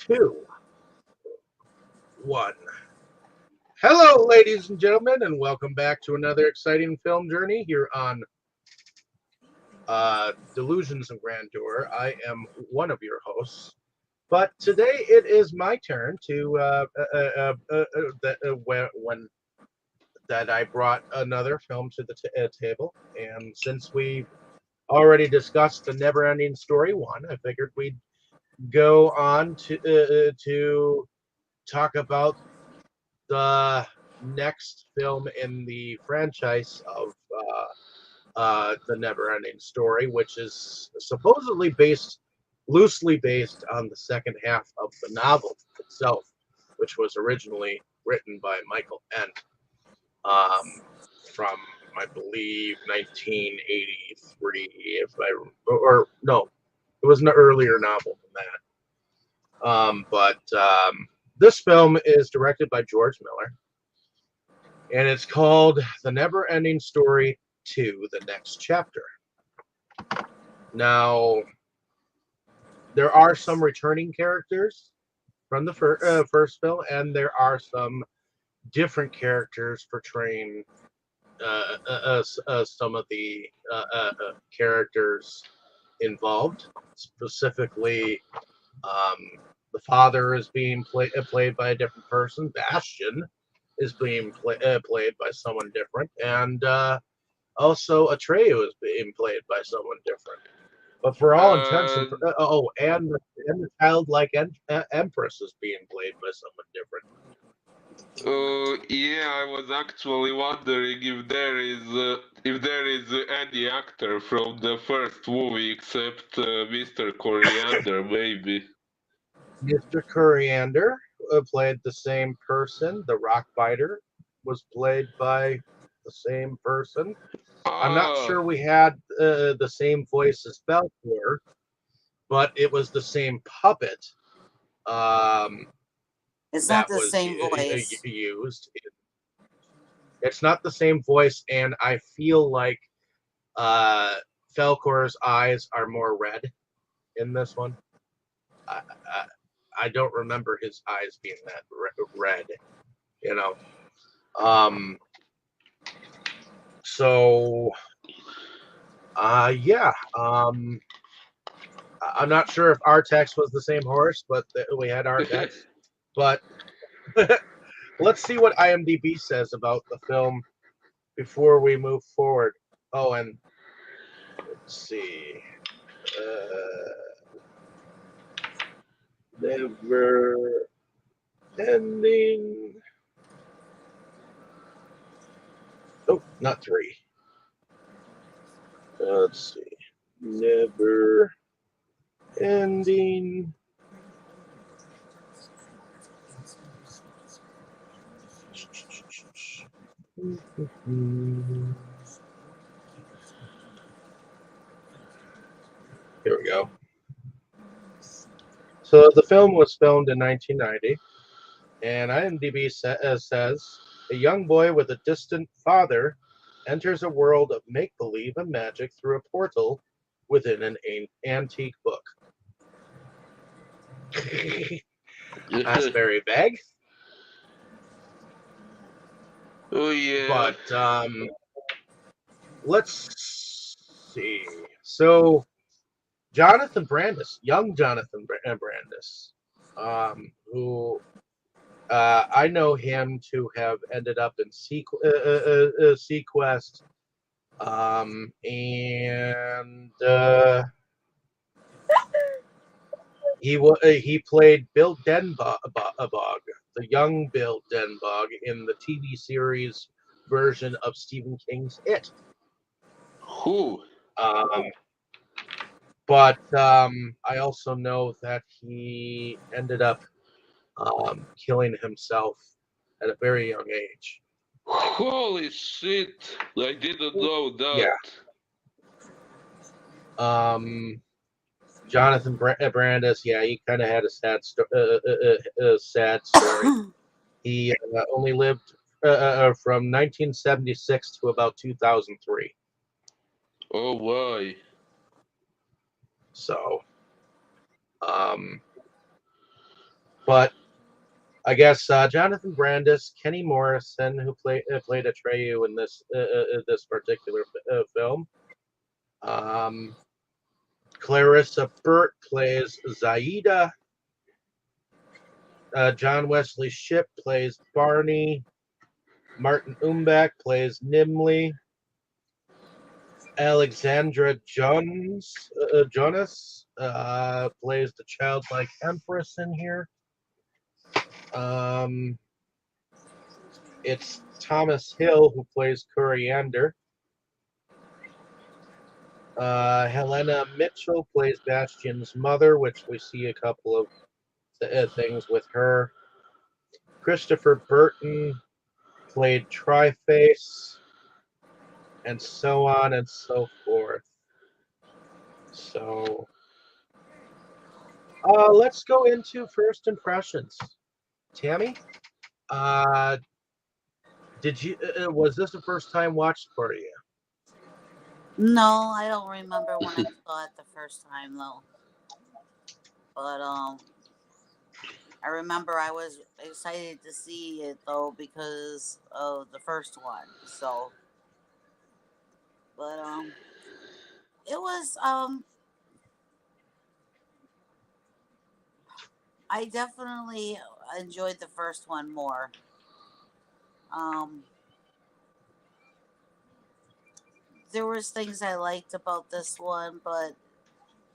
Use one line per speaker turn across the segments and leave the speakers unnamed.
Two, one. Hello, ladies and gentlemen, and welcome back to another exciting film journey here on Delusions of Grandeur. I am one of your hosts, but today it is my turn to when that I brought another film to the table, and since we already discussed the NeverEnding Story 1, I figured we'd go on to talk about the next film in the franchise of the Never-Ending Story, which is supposedly loosely based on the second half of the novel itself, which was originally written by Michael Ent um, from, I believe, 1983. If I or no, it was an earlier novel than that. But this film is directed by George Miller, and it's called The Never-Ending Story II, The Next Chapter. Now, there are some returning characters from the first film, and there are some different characters portraying some of the characters involved. Specifically, the father is being played by a different person. Bastion is being played by someone different, and also Atreyu is being played by someone different. But for all intents and
And
and the childlike empress is being played by someone different.
yeah, I was actually wondering if there is any actor from the first movie except Mr. Coriander, maybe.
Mr. Coriander played the same person. The Rockbiter was played by the same person. I'm not
Ah,
sure we had the same voice as Belcour, but it was the same puppet um,
It's not
that
the
was
same voice.
used. It's not the same voice, and I feel like uh, Felcor's eyes are more red in this one. I, I, I don't remember his eyes being that red, you know. Um, so, yeah. I'm not sure if Artex was the same horse, but we had Artex. But let's see what IMDb says about the film before we move forward. Oh, and let's see. Never ending. Oh, not three. Let's see. Never ending. Here we go. So the film was filmed in 1990, and IMDb says a young boy with a distant father enters a world of make-believe and magic through a portal within an antique book. That's very vague.
oh yeah.
But let's see. So Jonathan Brandis, young Jonathan Brandis, who I know him to have ended up in Sequest, and he played Bill Denbog, the young Bill Denbog, in the TV series version of Stephen King's It.
Who?
But I also know that he ended up killing himself at a very young age.
Holy shit! I didn't know that.
Yeah. Jonathan Brandis, yeah, he kind of had a sad story. He only lived from 1976 to about 2003.
Oh why?
So, um, But I guess Jonathan Brandis, Kenny Morrison, who played Atreyu in this particular film. Um, Clarissa Burt plays Zaida. John Wesley Shipp plays Barney. Martin Umbach plays Nimley. Alexandra Jonas plays the childlike empress in here. Um, it's Thomas Hill who plays Coriander. Helena Mitchell plays Bastian's mother, which we see a couple of things with her. Christopher Burton played Triface, and so on and so forth. So, let's go into first impressions. Tammy, uh, did you was this the first time watched for you?
No, I don't remember when I saw it the first time though. But I remember I was excited to see it though because of the first one. So, but it was I definitely enjoyed the first one more. Um, there was things I liked about this one, but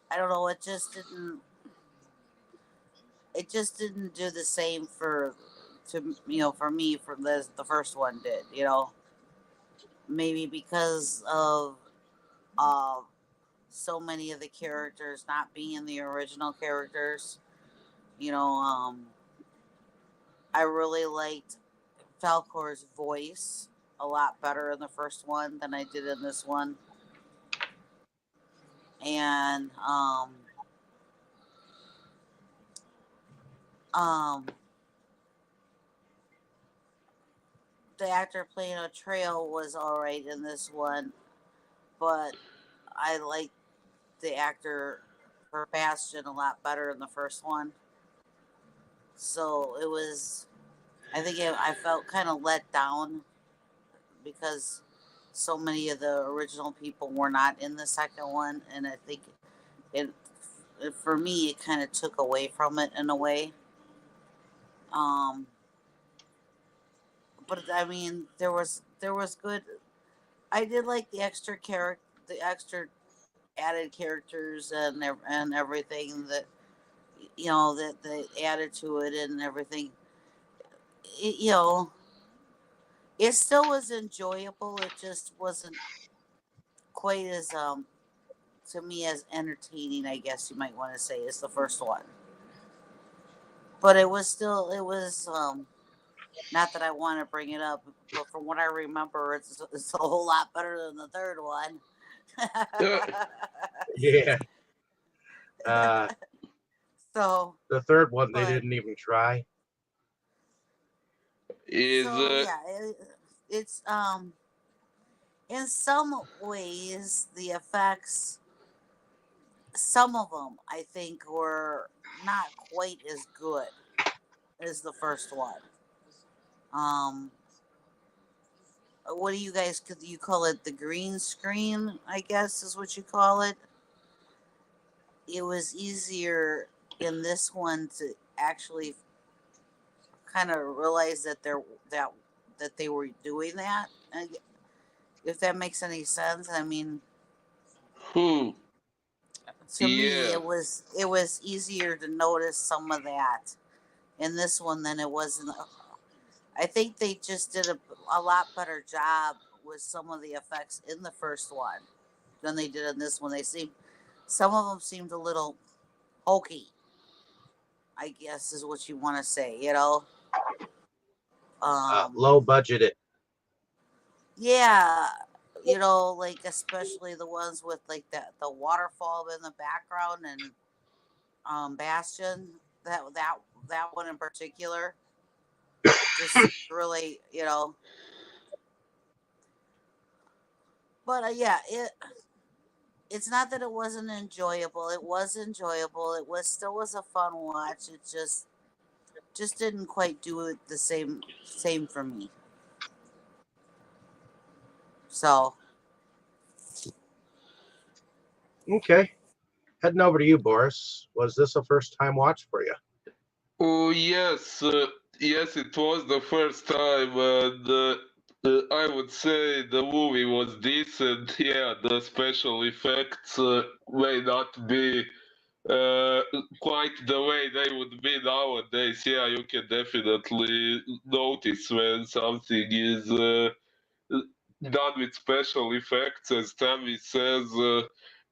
I don't know. It just didn't do the same for me for the first one did. Maybe because of uh, so many of the characters not being the original characters. You know, I really liked Falcor's voice a lot better in the first one than I did in this one. And um, the actor playing Trail was all right in this one, but I liked the actor for Bastion a lot better in the first one. So it was, I felt kind of let down because so many of the original people were not in the second one, and I think it, for me, it kind of took away from it in a way. Um, but I mean, there was good. I did like the extra added characters and everything that that they added to it and everything. It, you know, it still was enjoyable. It just wasn't quite as to me as entertaining, I guess you might want to say, as the first one. But it was not that I want to bring it up, but from what I remember, it's a whole lot better than the third one.
Uh,
Yeah. Uh,
so
the third one they
but
didn't even try.
is
so yeah, it's in some ways the effects, some of them I think were not quite as good as the first one. Um, what do you guys could you call it? The green screen, I guess is what you call it. It was easier in this one to actually kind of realize that that they were doing that. If that makes any sense, I mean,
hmm,
to me,
yeah.
it was easier to notice some of that in this one than it was in the. I think they just did a lot better job with some of the effects in the first one than they did in this one. Some of them seemed a little hokey, I guess is what you want to say. Um,
Low budgeted.
yeah, like especially the ones with like the waterfall in the background and Bastion, that one in particular, just seemed really, But yeah, it's not that it wasn't enjoyable. It was enjoyable. It was still was a fun watch. It just just didn't quite do it the same for me. So
Okay. Heading over to you, Boris. Was this a first time watch for you?
Oh yes, yes, it was the first time, and I would say the movie was decent. Yeah, the special effects may not be uh, quite the way they would be nowadays. Yeah, you can definitely notice when something is done with special effects, as Tammy says.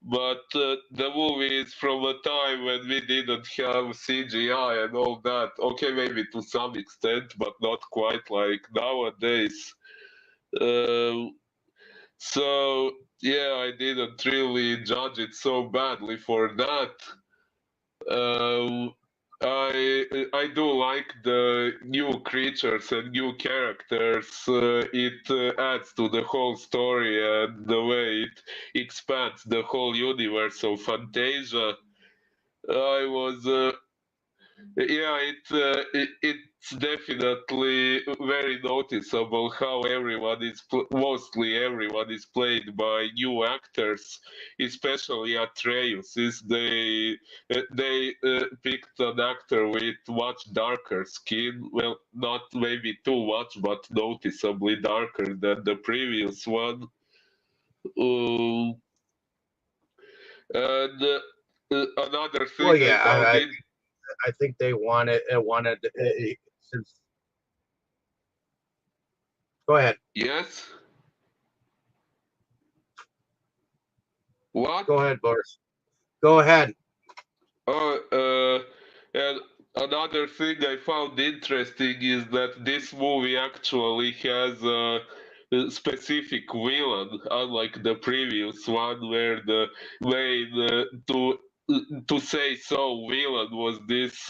But the movie is from a time when we didn't have CGI and all that. Okay, maybe to some extent, but not quite like nowadays. Uh, so yeah, I didn't really judge it so badly for that. Um, I do like the new creatures and new characters. It adds to the whole story and the way it expands the whole universe of Fantasia. I was yeah, it's definitely very noticeable how mostly everyone is played by new actors, especially Atreus. Is they picked an actor with much darker skin. Well, not maybe too much, but noticeably darker than the previous one. Uh, and another
Well,
thing I
yeah,
found it.
I think they wanted since. Go ahead.
Yes. What?
Go ahead, Boris. Go ahead.
Oh, and another thing I found interesting is that this movie actually has a specific villain, unlike the previous one, where the main to say so villain was this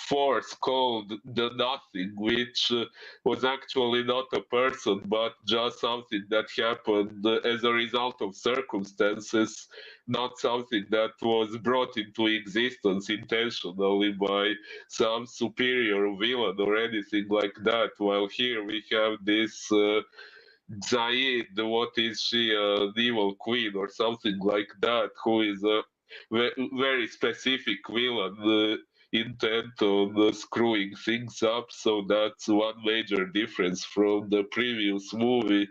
force called the Nothing, which was actually not a person, but just something that happened as a result of circumstances, not something that was brought into existence intentionally by some superior villain or anything like that. While here we have this Zaid, what is she, an evil queen or something like that, who is a very specific villain. Intent on screwing things up, so that's one major difference from the previous movie.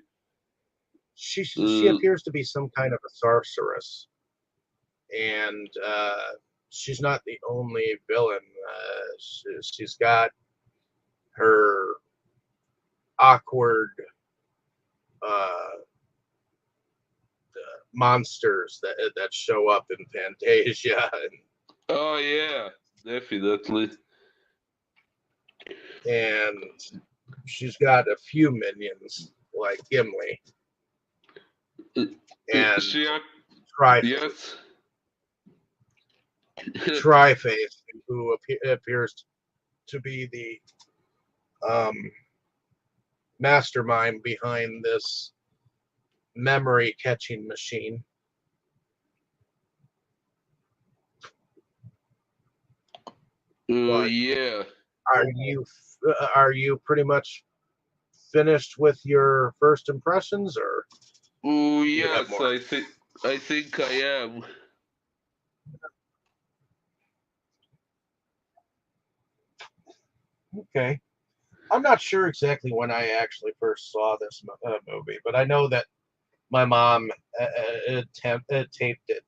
She
Uh,
appears to be some kind of a sorceress, and she's not the only villain. She's got her awkward uh, monsters that show up in Fantasia,
oh yeah, definitely.
and she's got a few minions like Gimli
Uh,
and
She,
Tri-Face.
yes.
Tri-Face, who appears to be the um, mastermind behind this memory catching machine. But
Yeah.
are you pretty much finished with your first impressions, or
Oh
do you have
yes,
more?
I think I am.
Okay. I'm not sure exactly when I actually first saw this movie, but I know that my mom taped it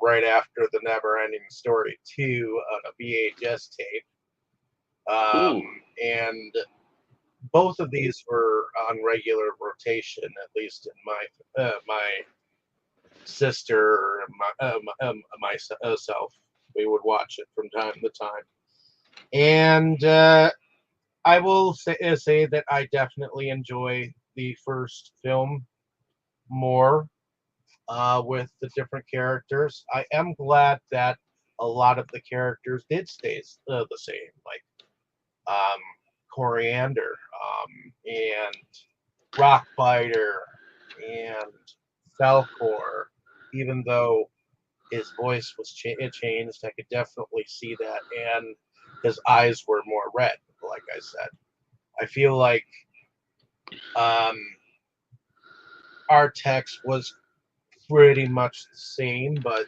right after the NeverEnding Story II on a VHS tape. Um,
Oh.
and both of these were on regular rotation, at least in my sister or myself. We would watch it from time to time, and I will say that I definitely enjoy the first film more with the different characters. I am glad that a lot of the characters did stay the same, like um, Coriander and Rockbiter and Falcor. Even though his voice was changed, I could definitely see that. And his eyes were more red. Like I said, I feel like um, Artex was pretty much the same, but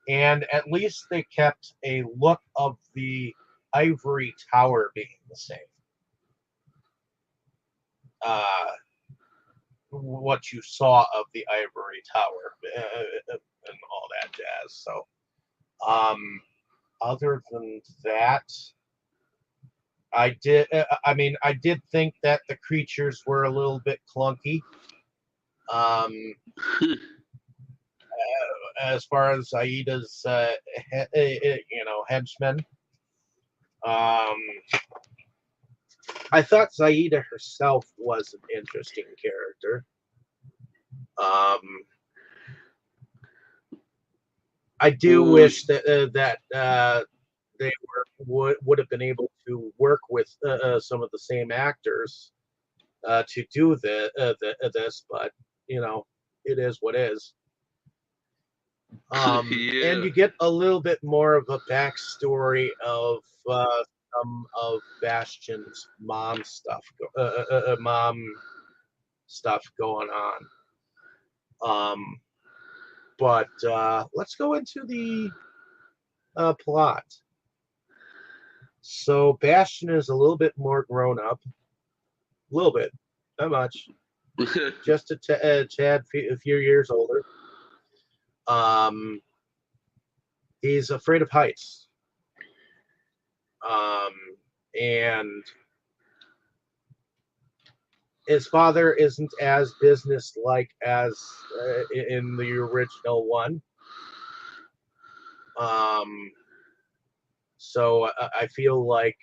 and at least they kept a look of the ivory tower being the same. What you saw of the ivory tower and all that jazz. So, other than that, I did. I mean, I did think that the creatures were a little bit clunky. Um, as far as Aida's, henchmen. Um, I thought Zaida herself was an interesting character. I do wish that they would have been able to work with some of the same actors to do this, but it is what is. And
Yeah.
you get a little bit more of a backstory of some of Bastion's mom stuff going on. But let's go into the plot. So Bastion is a little bit more grown up, a little bit, not much, just a tad, a few years older. Um, he's afraid of heights, um, and his father isn't as business-like as in the original one. So I feel like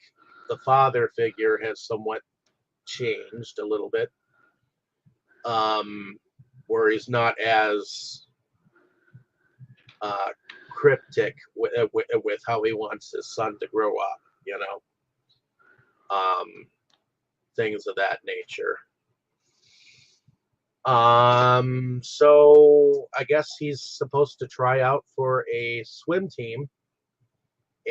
the father figure has somewhat changed a little bit, where he's not as cryptic with how he wants his son to grow up, things of that nature. So I guess he's supposed to try out for a swim team,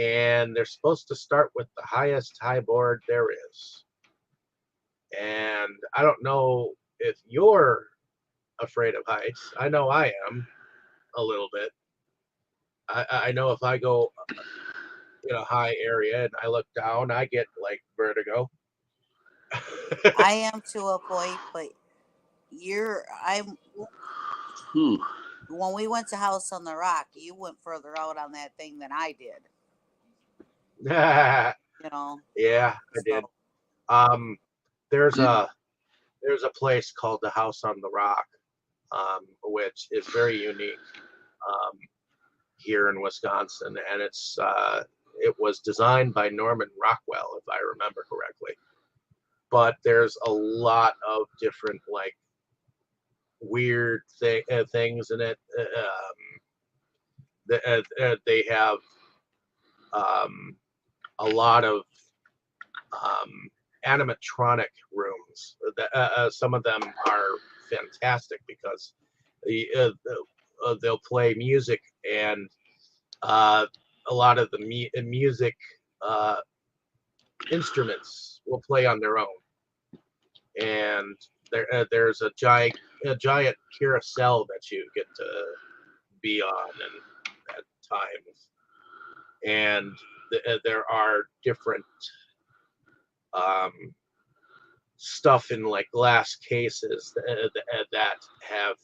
and they're supposed to start with the highest high board there is. And I don't know if you're afraid of heights. I know I am a little bit. I know if I go in a high area and I look down, I get like vertigo.
I am to a point, but I'm. When we went to House on the Rock, you went further out on that thing than I did.
Yeah,
You know.
I did.
So
There's a place called the House on the Rock, which is very unique here in Wisconsin, and it was designed by Norman Rockwell, if I remember correctly. But there's a lot of different like weird things in it. They have a lot of animatronic rooms. Some of them are fantastic because they'll play music, and a lot of the music instruments will play on their own. And there's a giant carousel that you get to be on and at times, and there are different um, stuff in like glass cases that have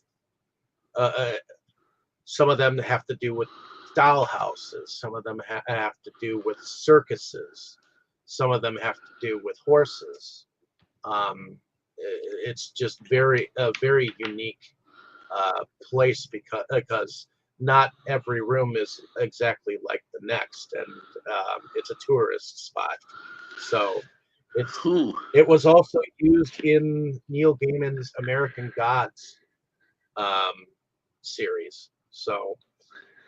some of them have to do with doll houses, some of them have to do with circuses, some of them have to do with horses. It's just very unique place because not every room is exactly like the next, and it's a tourist spot. So it was also used in Neil Gaiman's American Gods series. So,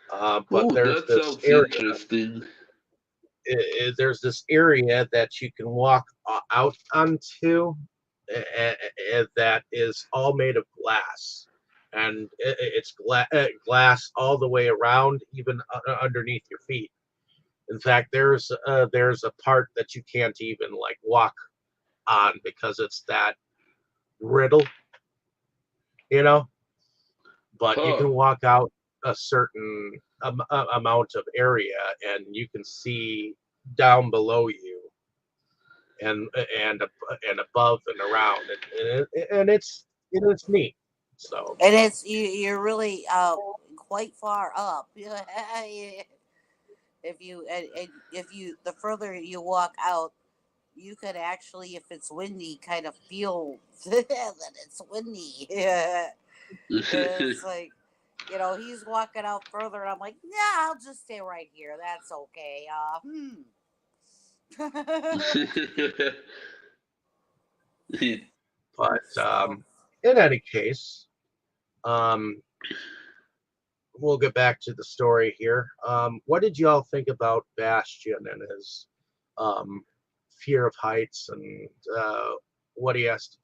but there's
That
this
sounds
area.
interesting.
There's this area that you can walk out onto, that is all made of glass, and it's glass all the way around, even underneath your feet. In fact, there's a part that you can't even like walk on because it's that brittle, you know. But you
Huh.
can walk out a certain amount of area, and you can see down below you, and and above and around, and it's neat. So
And it's you're really quite far up. If you and if you the further you walk out, you could actually, if it's windy, kind of feel that it's windy. Yeah, it's like, he's walking out further, and I'm like, yeah, I'll just stay right here. That's okay.
but
So
in any case, um, we'll get back to the story here. What did y'all think about Bastion and his um, fear of heights and what he has to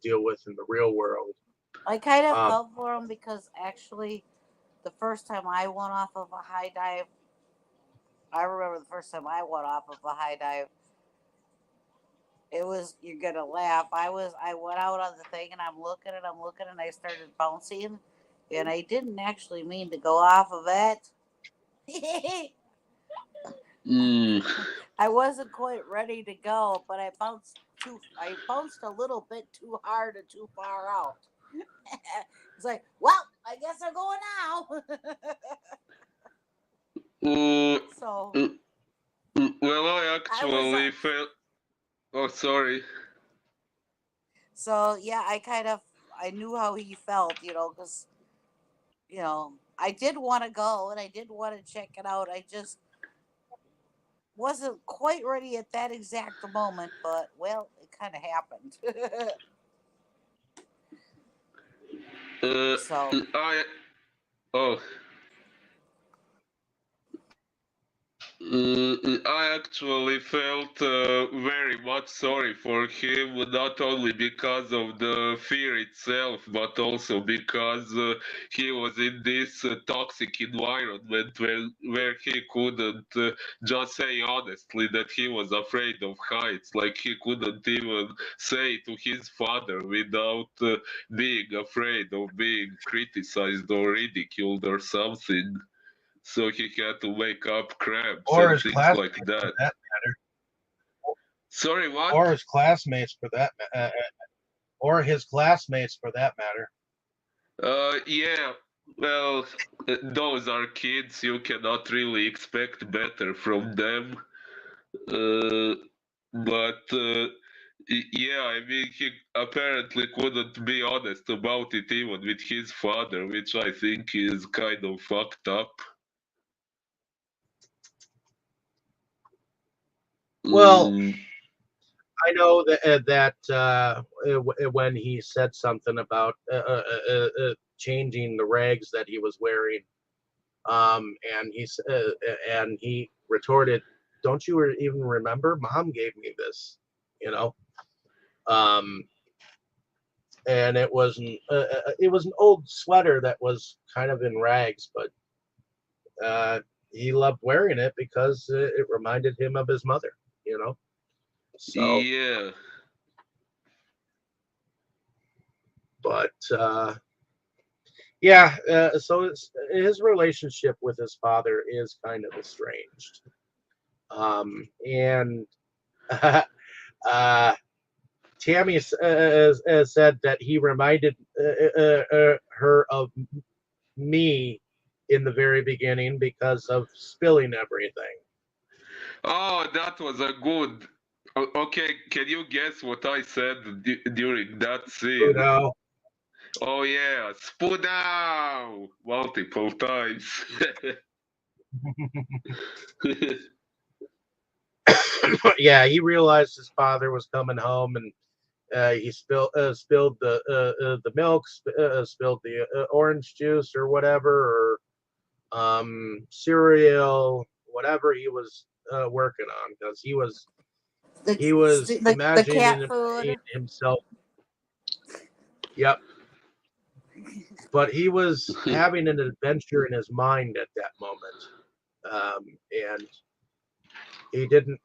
deal with in the real world?
I kind of
Um,
felt for him because actually, the first time I went off of a high dive, I remember the first time I went off of a high dive. It was, you're gonna laugh. I went out on the thing, and I'm looking, and I started bouncing, and I didn't actually mean to go off of it.
Mm.
I wasn't quite ready to go, but I bounced a little bit too hard and too far out. It's like, well, I guess I'm going now.
Uh,
So
uh, well, I
I was
actually felt. Oh, sorry.
so yeah, I knew how he felt, because I did want to go and I did want to check it out. I just wasn't quite ready at that exact moment, but well, it kind of happened.
Uh,
So
I. Oh. I actually felt very much sorry for him, not only because of the fear itself, but also because he was in this toxic environment where he couldn't just say honestly that he was afraid of heights. Like he couldn't even say to his father without being afraid of being criticized or ridiculed or something. So he had to wake up cramps
or
and
his
things like
classmates for
that.
that matter,
Sorry,
or
what?
his classmates for that, or his classmates for that matter.
Yeah. Well, those are kids. You cannot really expect better from them. Uh, but yeah, I mean, he apparently couldn't be honest about it even with his father, which I think is kind of fucked up.
Well,
Mm,
I know that when he said something about changing the rags that he was wearing, and he retorted, "Don't you even remember? Mom gave me this, you know." Um, and it was an old sweater that was kind of in rags, but uh, he loved wearing it because it reminded him of his mother, you know. So,
yeah.
but yeah, so his relationship with his father is kind of estranged. And uh, Tammy said that he reminded her of me in the very beginning because of spilling everything.
Oh, that was a good. Okay, can you guess what I said during that
You
scene?
know,
Oh yeah, Spunow! Multiple times.
yeah, he realized his father was coming home, and he spilled the milk, spilled the orange juice or whatever, or cereal, whatever he was working on, because
the
he was
the cat
imagining
food.
himself. Yep, but he was having an adventure in his mind at that moment, and he didn't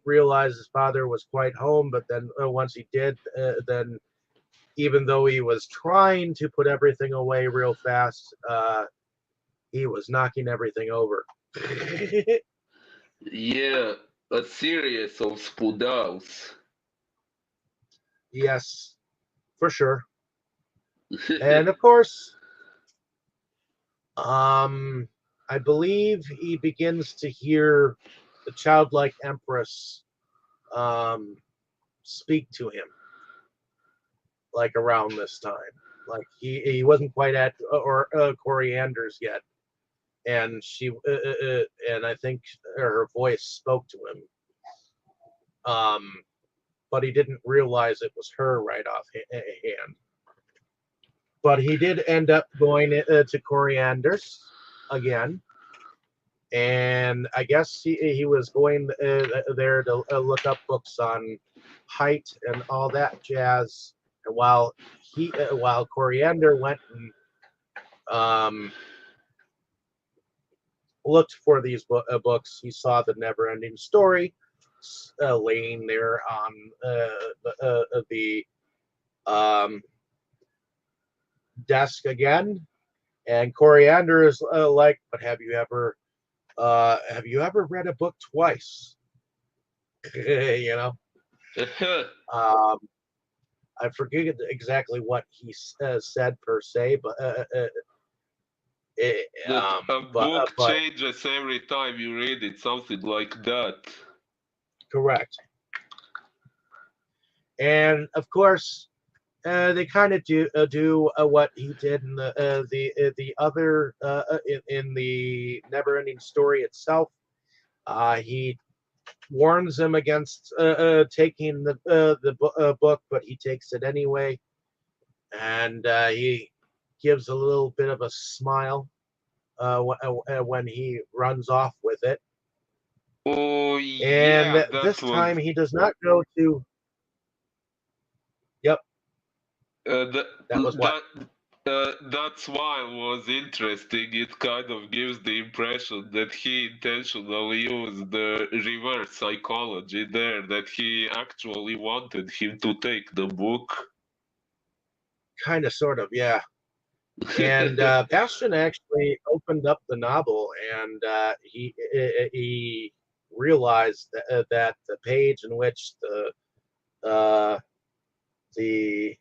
realize his father was quite home, but then once he did, then even though he was trying to put everything away real fast, he was knocking everything over.
Yeah, a series of spudals.
Yes, for sure. And of course, um, I believe he begins to hear the childlike empress um, speak to him, like around this time. Like he wasn't quite at or Coriander's yet, and and I think her voice spoke to him. But he didn't realize it was her right off hand. But he did end up going to Coriander's again, and I guess he was going there to look up books on height and all that jazz. And while Coriander went and looked for these books, he saw the NeverEnding Story laying there on the um, desk again. And Coriander is like, "But have you ever read a book twice?" you know. Um, I forget exactly what he said per se, but it,
That a book
but
changes every time you read it, something like that.
correct. And of course, they kind of do what he did in the other in the never-ending story itself. He warns him against taking the book, but he takes it anyway, and he gives a little bit of a smile when he runs off with it.
Oh
And
yeah, that
this
was
time he does not go to. Yep,
that
that was what.
that's why it was interesting. It kind of gives the impression that he intentionally used the reverse psychology there, that he actually wanted him to take the book.
Kind of, sort of, yeah. And Bastian actually opened up the novel, and he realized that the page in which uh, the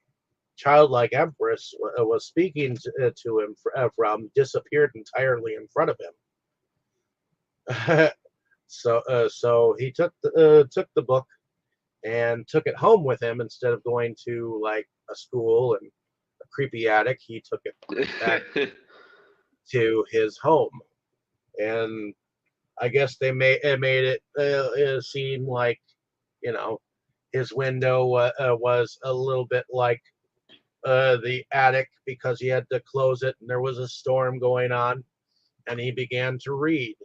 childlike empress was speaking to him from disappeared entirely in front of him. So he took the book and took it home with him instead of going to like a school and a creepy attic. He took it back to his home, and I guess they made it seem like, you know, his window was a little bit like the attic because he had to close it and there was a storm going on, and he began to read.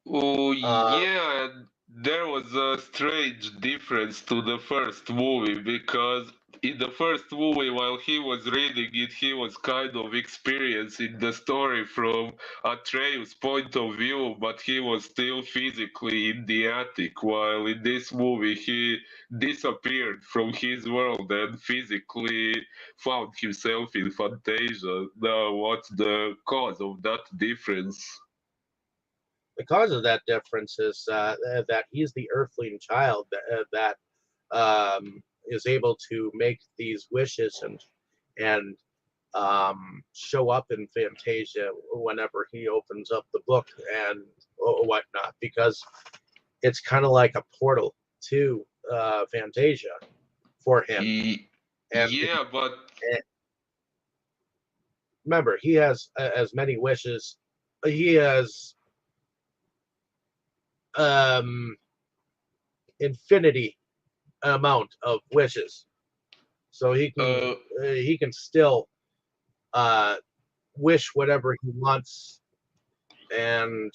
Oh
Uh,
yeah, there was a strange difference to the first movie because in the first movie, while he was reading it, he was kind of experiencing the story from Atreus' point of view, but he was still physically in the attic. While in this movie, he disappeared from his world and physically found himself in Fantasia. Now, what's the cause of that difference?
the cause of that difference is that he's the earthling child that is able to make these wishes and show up in Fantasia whenever he opens up the book and whatnot, because it's kind of like a portal to Fantasia for him.
Ye-
And,
Yeah, but
and remember, he has as many wishes. He has um, infinity amount of wishes, so
uh,
he can still uh, wish whatever he wants and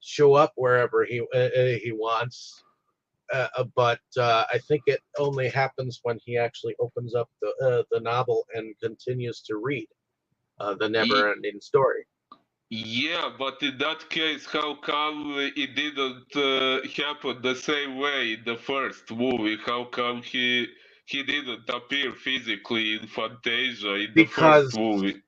show up wherever he wants. But I think it only happens when he actually opens up the novel and continues to read the
ye-
never-ending story.
Yeah, but in that case, how come it didn't happen the same way in the first movie? How come he didn't appear physically in Fantasia in the first
because
movie?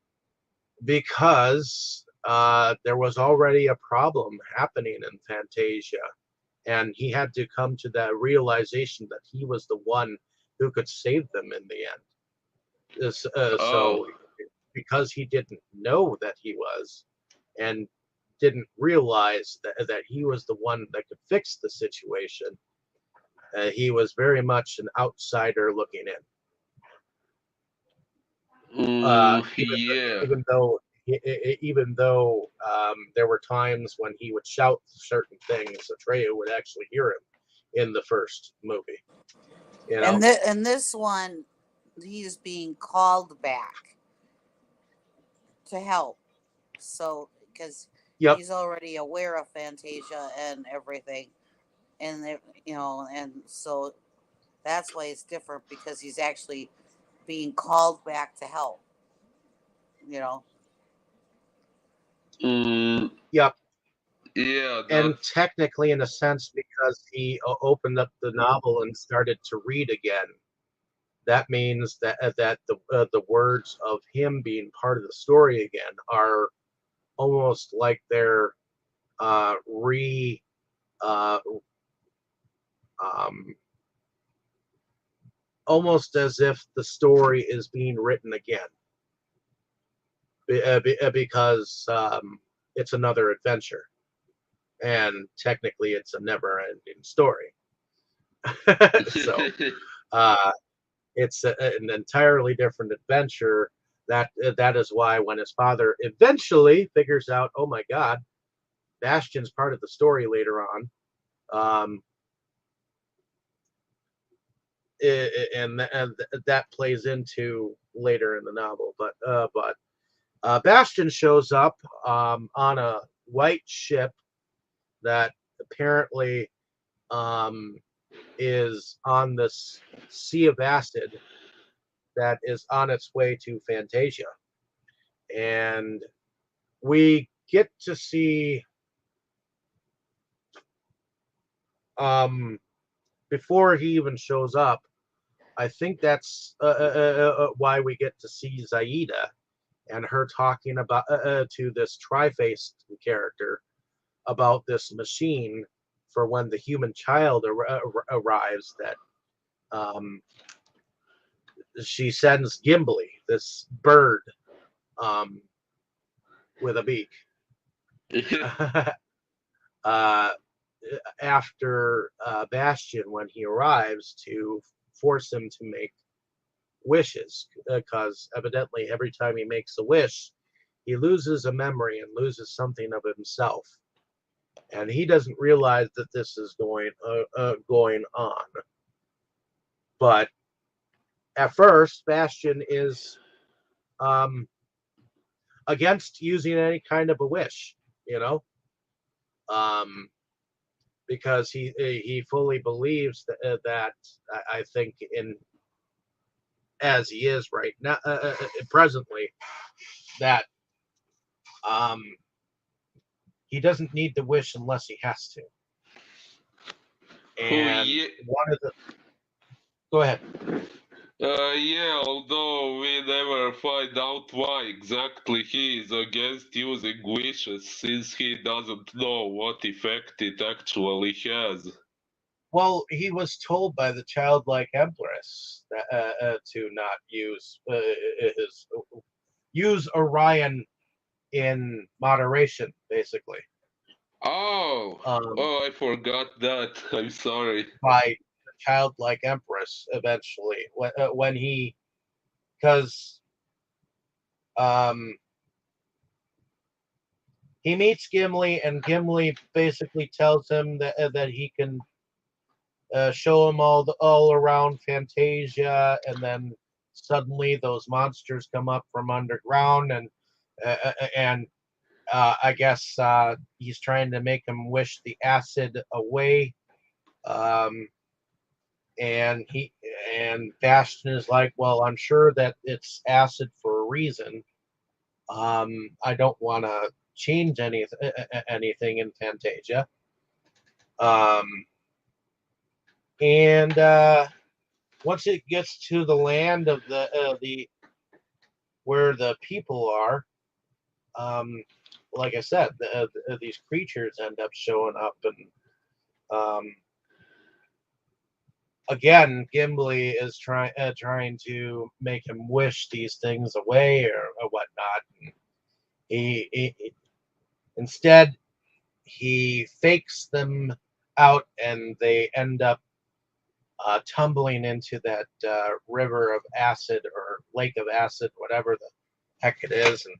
there was already a problem happening in Fantasia, and he had to come to that realization that he was the one who could save them in the end. So
Oh,
because he didn't know that he was, and didn't realize that he was the one that could fix the situation, he was very much an outsider looking in. Uh, even
yeah.
even though even though there were times when he would shout certain things, Atreyu would actually hear him in the first movie. You know.
And this one, he's being called back to help. So because
Yep.
he's already aware of Fantasia and everything, and and so that's why it's different because he's actually being called back to help. You know.
Mm,
Yep.
yeah,
And
that's
technically, in a sense, because he opened up the novel and started to read again, that means that the words of him being part of the story again are almost like they're re uh, um, almost as if the story is being written again because it's another adventure, and technically it's a never-ending story. So uh, it's an entirely different adventure. That is why when his father eventually figures out, oh my God, Bastion's part of the story later on, um, and that plays into later in the novel. But Bastion shows up on a white ship that apparently um, is on this sea of acid that is on its way to Fantasia, and we get to see um, before he even shows up. I think that's why we get to see Zaida and her talking about to this tri-faced character about this machine for when the human child arrives. That um, she sends Gimli, this bird um, with a beak, uh, after Bastion when he arrives to force him to make wishes, because evidently every time he makes a wish, he loses a memory and loses something of himself, and he doesn't realize that this is going on. But at first, Bastion is um, against using any kind of a wish, you know, um, because he fully believes that I think in as he is right now presently that um, he doesn't need to wish unless he has to.
oh
And
yeah.
one of the go ahead.
Yeah, although we never find out why exactly he is against using wishes, since he doesn't know what effect it actually has.
Well, he was told by the childlike empress that, to not his use Orion in moderation, basically.
Oh,
Um,
oh, I forgot that. I'm sorry.
by the childlike empress eventually when he because um, he meets Gimli and Gimli basically tells him that he can show him all around Fantasia, and then suddenly those monsters come up from underground, and I guess he's trying to make him wish the acid away. Um, and he and Bastion is like, well, I'm sure that it's acid for a reason. I don't want to. change anything in Fantasia. Um, and once it gets to the land of the where the people are, um, like I said, these creatures end up showing up, and um, again, Gimli is trying to make him wish these things away or whatnot. And instead he fakes them out, and they end up tumbling into that river of acid or lake of acid, whatever the heck it is. And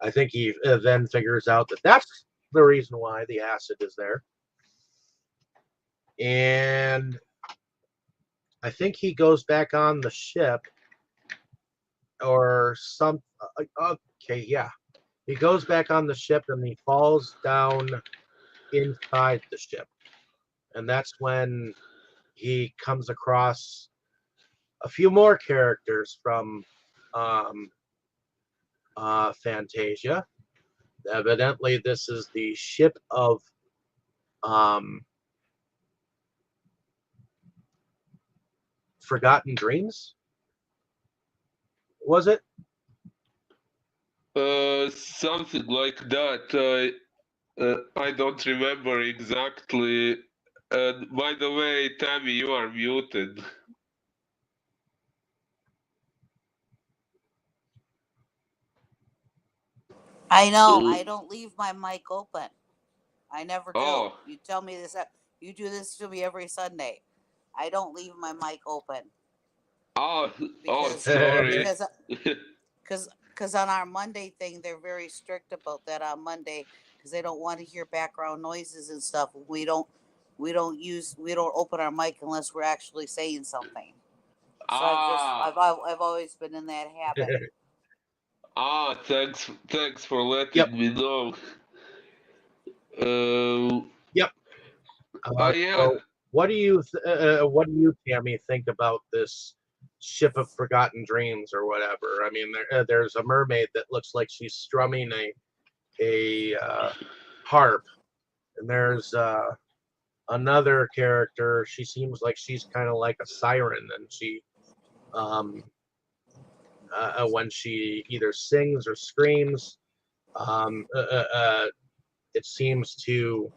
I think he then figures out that that's the reason why the acid is there. And I think he goes back on the ship or some. Okay, yeah. He goes back on the ship and he falls down inside the ship. And that's when he comes across a few more characters from um, Fantasia. Evidently, this is the ship of um, Forgotten Dreams. Was it?
Something like that. I don't remember exactly. And by the way, Tammy, you are muted.
I know.
Uh,
I don't leave my mic open. I never do.
oh,
You tell me this. You do this to me every Sunday. I don't leave my mic open
oh, oh,
because
sorry.
because because on our Monday thing they're very strict about that on Monday because they don't want to hear background noises and stuff. We don't open our mic unless we're actually saying something. So
Ah,
I've always been in that habit.
thanks for
Yep.
letting me know. Uh,
Yep.
yeah.
So, what do you, Tammy, think about this ship of forgotten dreams or whatever? I mean, there's a mermaid that looks like she's strumming a harp, and there's another character. She seems like she's kind of like a siren, and she um, when she either sings or screams, um, uh, uh, uh, it seems to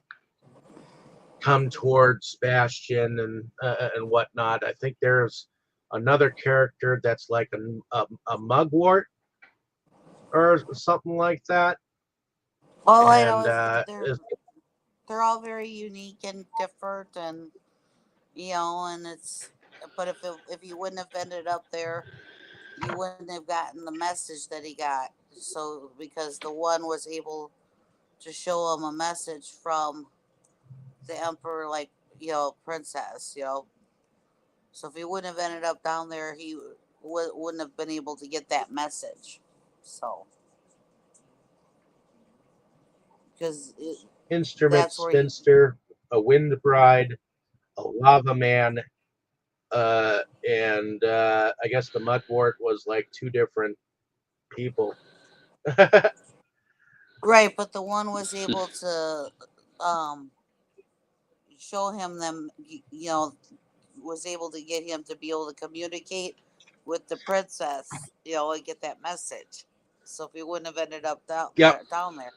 come towards Bastion and whatnot. I think there's another character that's like a mugwort or something like that,
All I know
and
is they're all very unique and different, and and it's. But if you wouldn't have ended up there, you wouldn't have gotten the message that he got. So because the one was able to show him a message from the emperor, like princess, So if he wouldn't have ended up down there, he wouldn't have been able to get that message. So because
instrument
that's where he.
spinster, a wind bride, a lava man, and I guess the mudwort was like two different people.
Right, but the one was able to um, show him them, was able to get him to be able to communicate with the princess, and get that message. So if he wouldn't have ended up
Yep,
down there,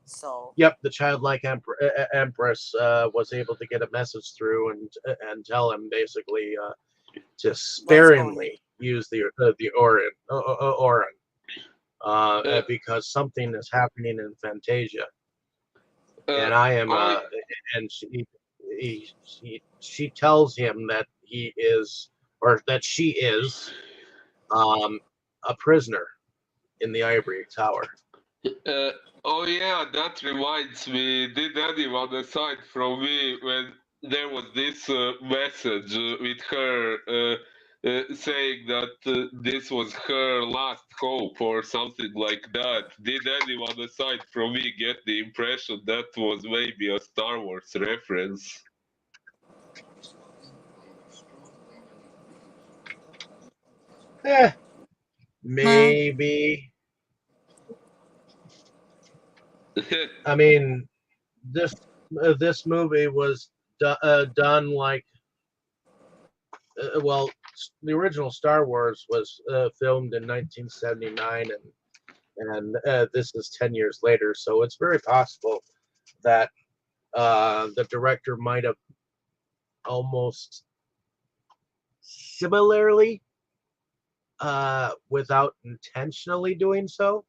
so
yep. The childlike empress was able to get a message through and tell him basically to
what's going
sparingly use the Orin
Uh,
because something is happening in Fantasia,
uh,
and I am
I
and she tells him that he is or that she is um, a prisoner in the ivory tower.
Uh, oh yeah, that reminds me. Did anyone aside from me when there was this message with her saying that this was her last hope or something like that? Did anyone aside from me get the impression that was maybe a Star Wars reference?
Eh,
on?
maybe. I mean, this movie was done like well, the original Star Wars was filmed in 1979, and this is 10 years later, so it's very possible that the director might have almost similarly, without intentionally doing so.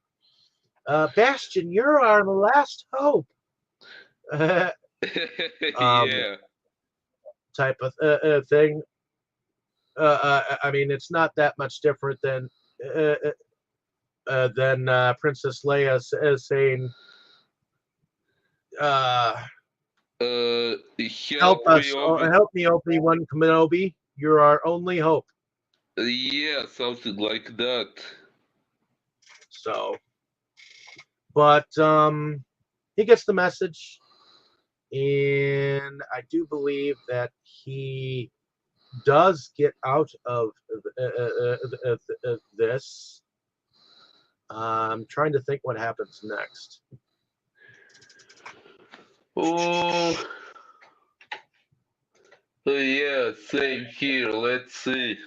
Bastion, you're our last hope. um,
Yeah.
type of thing. I mean, it's not that much different than Princess Leia saying, uh, "Help
Help me
us,
over.
help me, Obi-Wan Kenobi. You're our only hope."
Yeah, something like that.
So, but he gets the message, and I do believe that he does get out of this. I'm trying to think what happens next.
Oh, yeah, same here. Let's see.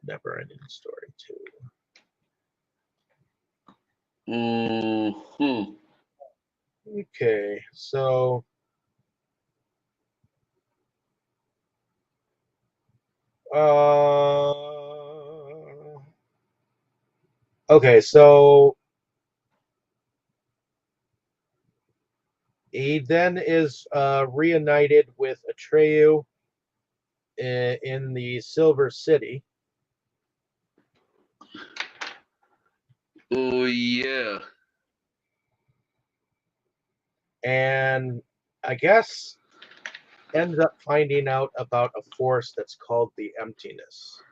NeverEnding Story II.
Hmm.
Okay, so okay, so he then is reunited with Atreyu in the Silver City,
Oh, yeah.
and I guess ends up finding out about a force that's called the Emptiness,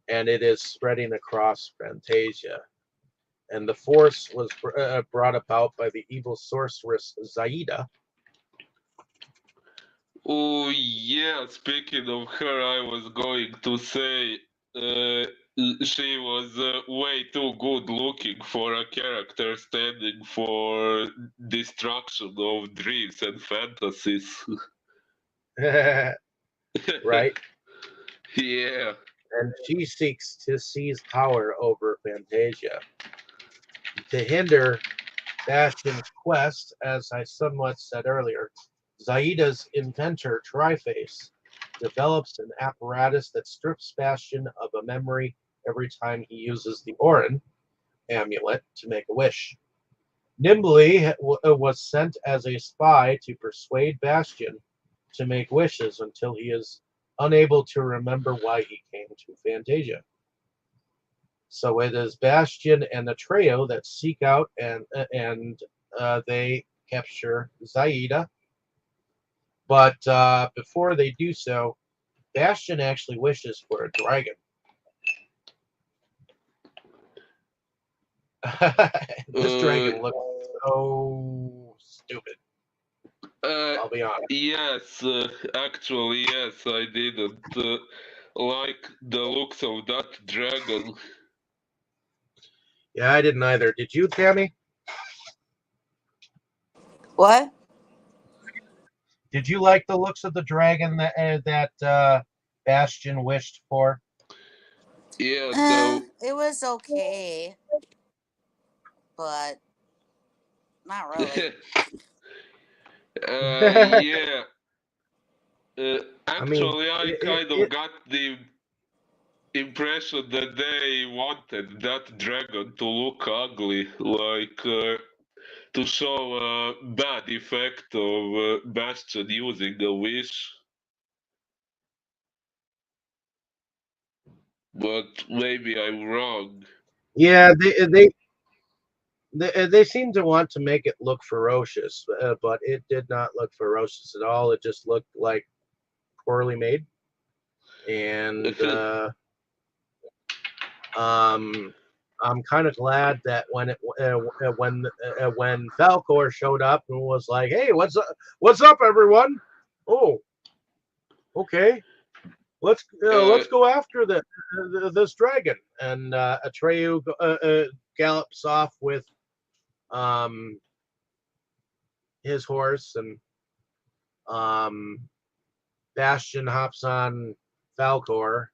and it is spreading across Fantasia. And the force was brought about by the evil sorceress Zaida.
Oh, yeah. Speaking of her, I was going to say uh, she was way too good looking for a character standing for destruction of dreams and fantasies.
Right?
Yeah.
And she seeks to seize power over Fantasia. To hinder Bastion's quest, as I somewhat said earlier, Zaida's inventor, Triface, develops an apparatus that strips Bastion of a memory every time he uses the Orin amulet to make a wish. Nimbly was sent as a spy to persuade Bastion to make wishes until he is unable to remember why he came to Fantasia. So it is Bastion and the trio that seek out and they capture Zaida. But before they do so, Bastion actually wishes for a dragon. This
Uh,
dragon looks so stupid.
uh,
I'll be honest.
yes, actually, yes, I didn't like the looks of that dragon.
Yeah, I didn't either. Did you, Tammy?
What?
Did you like the looks of the dragon that Bastion wished for?
Yeah, the
It was okay, but not really.
yeah.
I mean,
Actually, I
it,
kind of
it,
got the impression that they wanted that dragon to look ugly, like to show a bad effect of Bastion using a wish. But maybe I'm wrong.
yeah, they seem to want to make it look ferocious, but it did not look ferocious at all. It just looked like poorly made, and um, I'm kind of glad that when Falcor showed up and was like, "Hey, what's up, everyone?" Oh, okay. let's go after this dragon. And Atreyu gallops off with um, his horse, and Bastion hops on Falcor,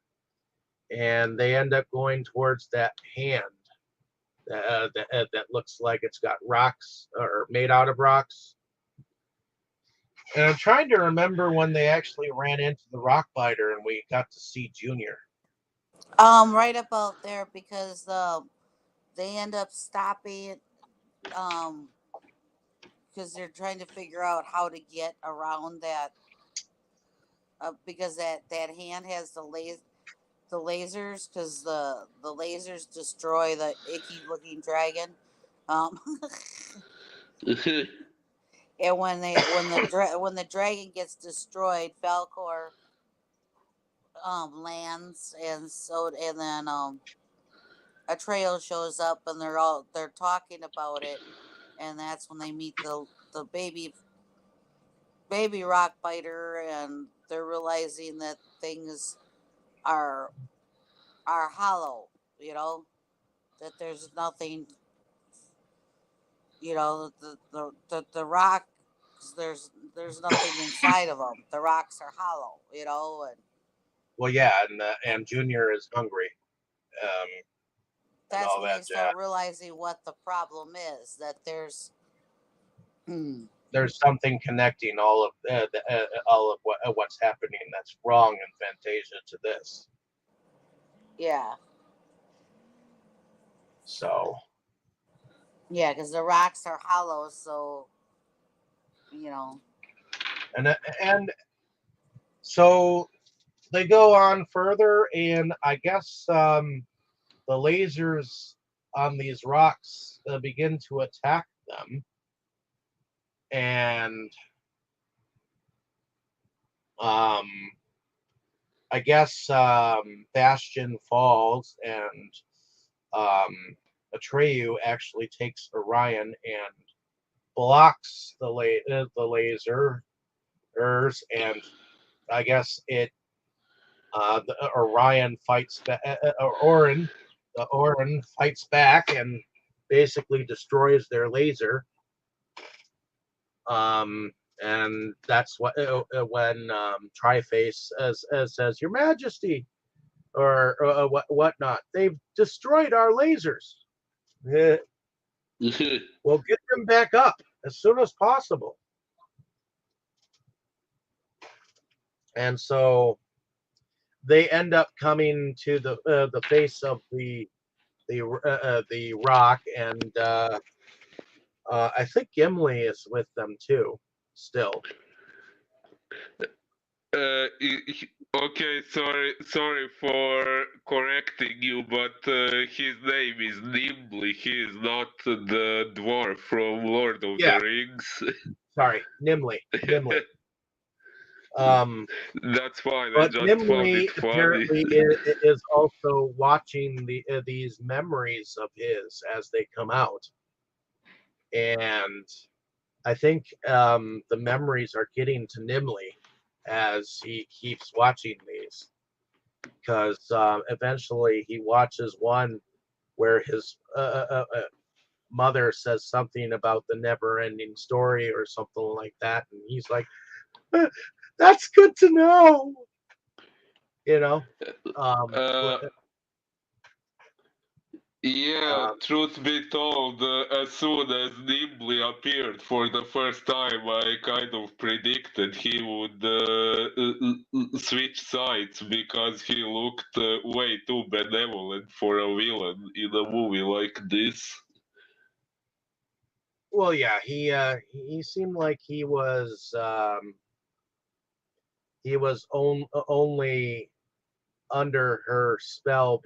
and they end up going towards that hand that looks like it's got rocks or made out of rocks. And I'm trying to remember when they actually ran into the rock biter and we got to see Junior.
Right about there, because they end up stopping um because they're trying to figure out how to get around that, because that hand has the lasers, because the lasers destroy the icky looking dragon. Um, and when the dragon gets destroyed, Falcor lands, and then Atreyu shows up, and they're talking about it, and that's when they meet the baby rock biter, and they're realizing that things are are hollow. You know, that there's nothing. You know, the rock, there's nothing inside of them. The rocks are hollow. You know, and
Well, yeah, and Junior is hungry, um, and
that's
all
when they
that jazz.
start realizing what the problem is. That there's
There's something connecting all of what's happening that's wrong in Fantasia to this.
yeah.
So
Yeah, because the rocks are hollow, so you know.
and so they go on further, and I guess the lasers on these rocks begin to attack them, and um, I guess Bastion falls, and Atreyu actually takes Orion and blocks the lasers, and I guess Orion fights Orin fights back and basically destroys their laser. Um, and that's when Triface says, "Your Majesty," or whatnot. They've destroyed our lasers. Well, get them back up as soon as possible. And so they end up coming to the face of the rock, and I think Gimli is with them too. Still,
Okay, sorry for correcting you, but his name is Nimble. He is not the dwarf from Lord of
yeah.
the Rings.
Sorry, Nimli. Um,
That's fine. I
but
just found
Nimli
it funny.
apparently is also watching these memories of his as they come out, and I think the memories are getting to Nimli as he keeps watching these, because eventually he watches one where his mother says something about the never-ending story or something like that, and he's like, "That's good to know," you know. Um,
Uh, Yeah,
um,
truth be told, as soon as Nimble appeared for the first time, I kind of predicted he would switch sides because he looked way too benevolent for a villain in a movie like this.
well, yeah, he seemed like he was only under her spell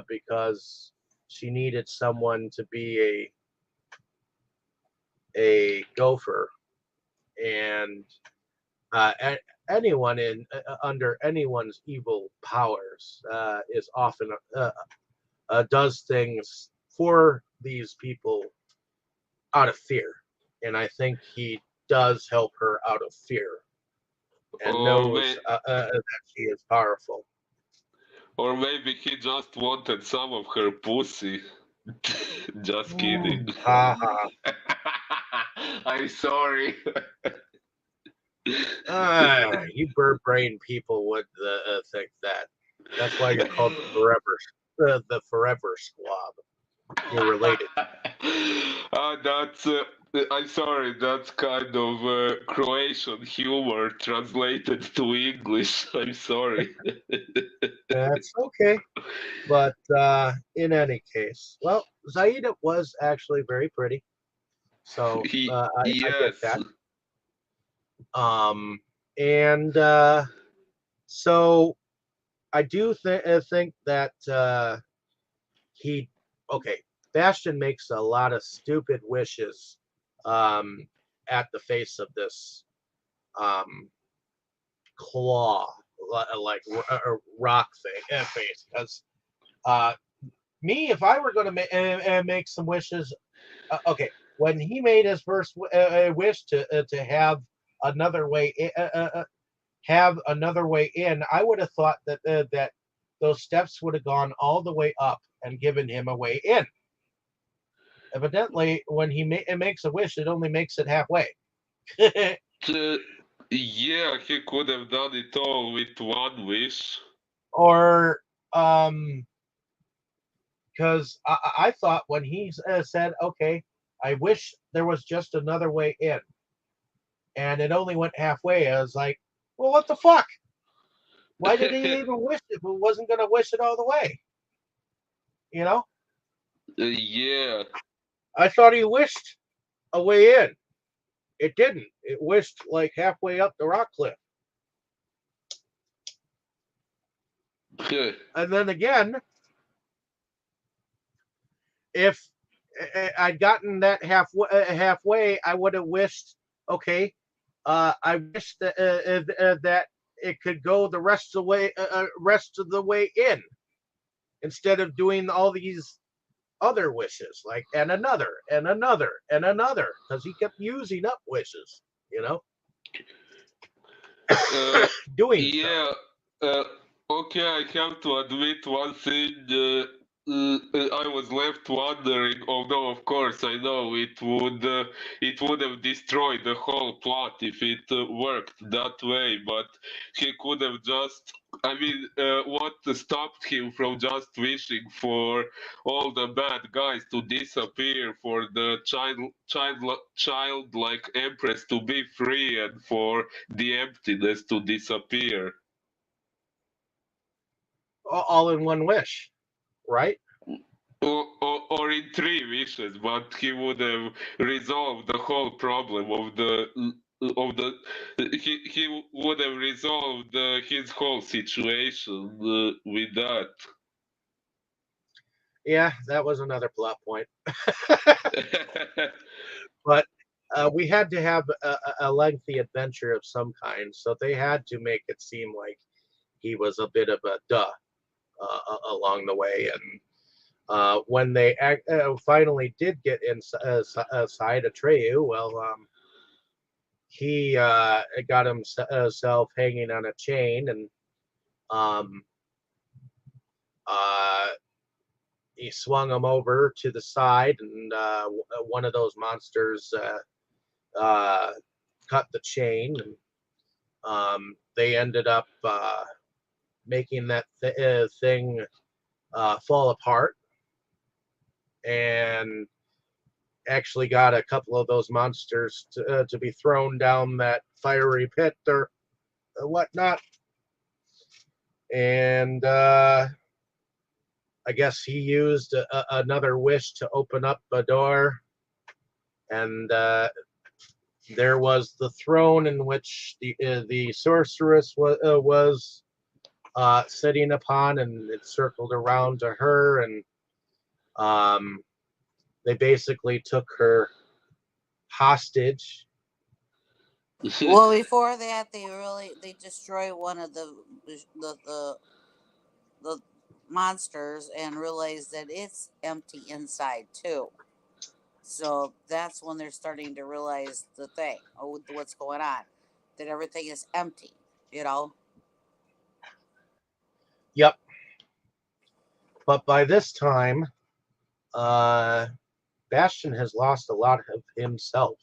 because she needed someone to be a gopher, and anyone in under anyone's evil powers is often does things for these people out of fear, and I think he does help her out of fear. and
Or
knows
may,
that she is powerful.
or maybe he just wanted some of her pussy. Just kidding.
Ha ha.
I'm sorry.
You bird brain people would think that. That's why you're called the Forever Squab. You're related.
That's. I'm sorry. That's kind of Croatian humor translated to English. I'm sorry.
That's okay. But in any case, well, Zaida was actually very pretty. So I get
Yes.
that. Um, and so I do think that he, okay, Bastion makes a lot of stupid wishes um, at the face of this um, claw, like a rock thing, face. Because uh, me, if I were going to make some wishes, okay, when he made his first wish to another way, have another way in, I would have thought that those steps would have gone all the way up and given him a way in. Evidently, when makes a wish, it only makes it halfway.
Uh, yeah, he could have done it all with one wish.
Or because I thought when he said, "Okay, I wish there was just another way in," and it only went halfway, I was like, "Well, what the fuck? Why did he even wish it if it wasn't going to wish it all the way?" You know,
Yeah.
I thought he wished a way in. It didn't. It wished like halfway up the rock cliff. And then again, if I'd gotten that halfway, I would have wished, okay, I wish that it could go the rest of the way in, instead of doing all these other wishes, like and another and another and another, because he kept using up wishes, you know,
Uh,
doing stuff.
yeah. Uh, okay, I have to admit one thing. I was left wondering, although of course I know it would have destroyed the whole plot if it worked that way. But he could have just. I mean, what stopped him from just wishing for all the bad guys to disappear, for the childlike empress to be free, and for the emptiness to disappear?
All in one wish, right?
Or in three wishes, but he would have resolved the whole problem he would have resolved his whole situation with that.
Yeah, that was another plot point. But we had to have a lengthy adventure of some kind, so they had to make it seem like he was a bit of a along the way. And when they finally did get inside Atreyu, well, he got himself hanging on a chain, and um, uh, he swung him over to the side, and one of those monsters uh, cut the chain, and they ended up making that thing fall apart, and actually got a couple of those monsters to be thrown down that fiery pit or whatnot. And I guess he used another wish to open up a door, and there was the throne in which the sorceress was sitting upon, and it circled around to her, and um, they basically took her hostage.
Well, before that, they destroy one of the monsters and realize that it's empty inside too. So that's when they're starting to realize the thing, what's going on, that everything is empty. you know.
Yep. But by this time, Bastion has lost a lot of himself,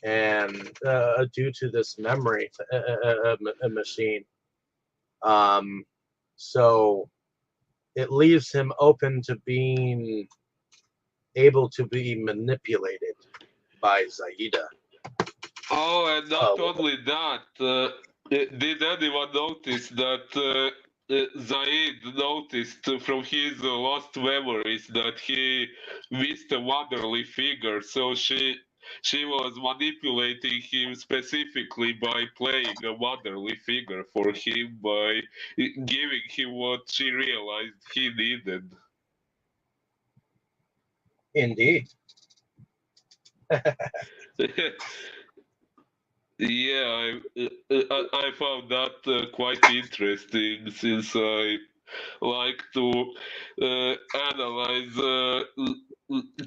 and due to this memory machine, so it leaves him open to being able to be manipulated by Zaida.
Oh, and not
Oh,
only that, did anyone notice that Zaid noticed from his lost memories that he missed a motherly figure, so she was manipulating him specifically by playing a motherly figure for him by giving him what she realized he needed.
indeed.
Yeah, I found that quite interesting since I like to analyze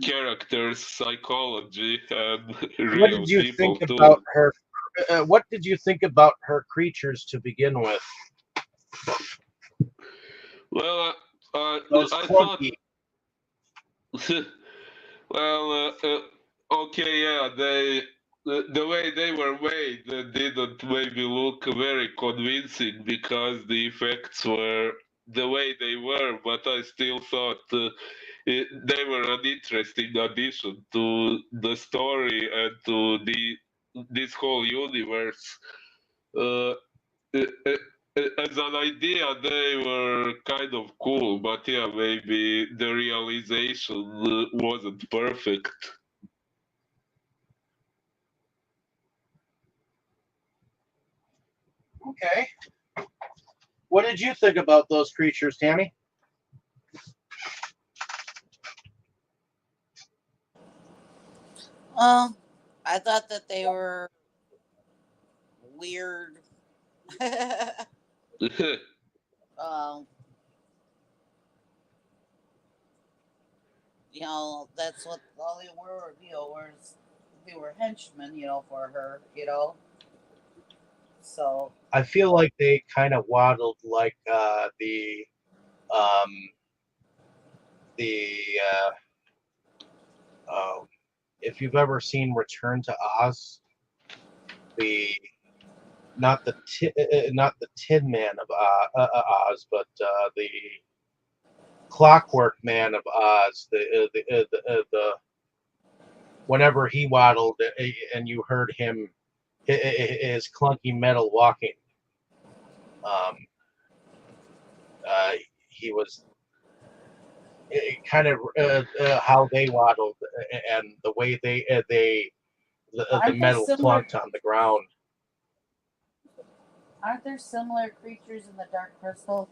characters' psychology and
What
real
did you think
people
about
too.
her? What did you think about her creatures to begin with?
Well,
Those
I thought,
clunky.
well, okay, yeah, the way they were made didn't maybe look very convincing because the effects were the way they were, but I still thought they were an interesting addition to the story and to this whole universe. Uh, as an idea, they were kind of cool, but yeah, maybe the realization wasn't perfect.
Okay. What did you think about those creatures, Tammy?
Um, I thought that they were weird. um, that's what all they were. Was they were henchmen, for her, So
I feel like they kind of waddled like um, the uh, if you've ever seen Return to Oz, the not the Tin Man of Oz, but the Clockwork Man of Oz. The whenever he waddled and you heard him his clunky metal walking, um, uh, he was kind of how they waddled and the way the
aren't there
metal
similar
clunked on the ground.
aren't there similar creatures in the Dark Crystal?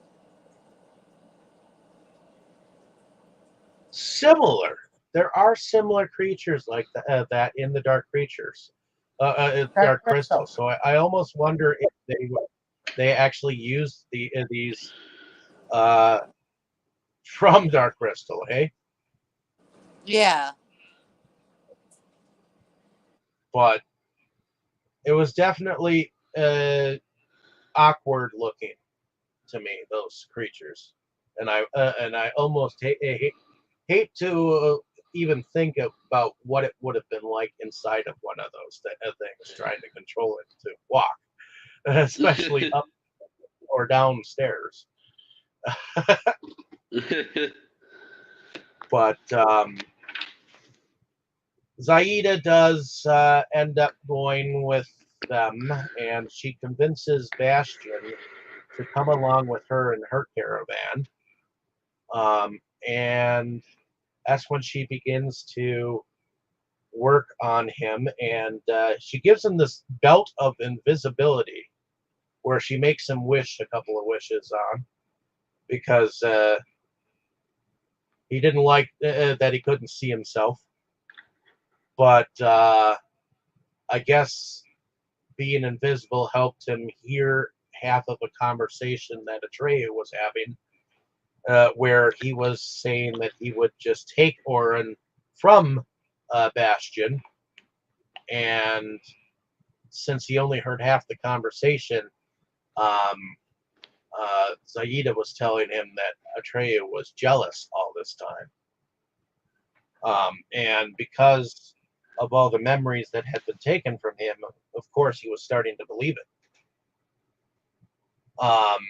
Similar. There are similar creatures like that in the
Dark
Dark
Crystal.
Crystal. So I almost wonder if they actually used these uh, from Dark Crystal, eh?
Yeah.
But it was definitely awkward looking to me, those creatures, and I almost hate to even think about what it would have been like inside of one of those things, trying to control it to walk, especially up or downstairs. But Zaida does end up going with them, and she convinces Bastion to come along with her in her caravan. And that's when she begins to work on him, and she gives him this belt of invisibility, where she makes him wish a couple of wishes on because he didn't like that he couldn't see himself. But I guess being invisible helped him hear half of a conversation that Atreyu was having, where he was saying that he would just take Orin from Bastion, and since he only heard half the conversation, Um, Zaida was telling him that Atreyu was jealous all this time. And because of all the memories that had been taken from him, of course, he was starting to believe it. Of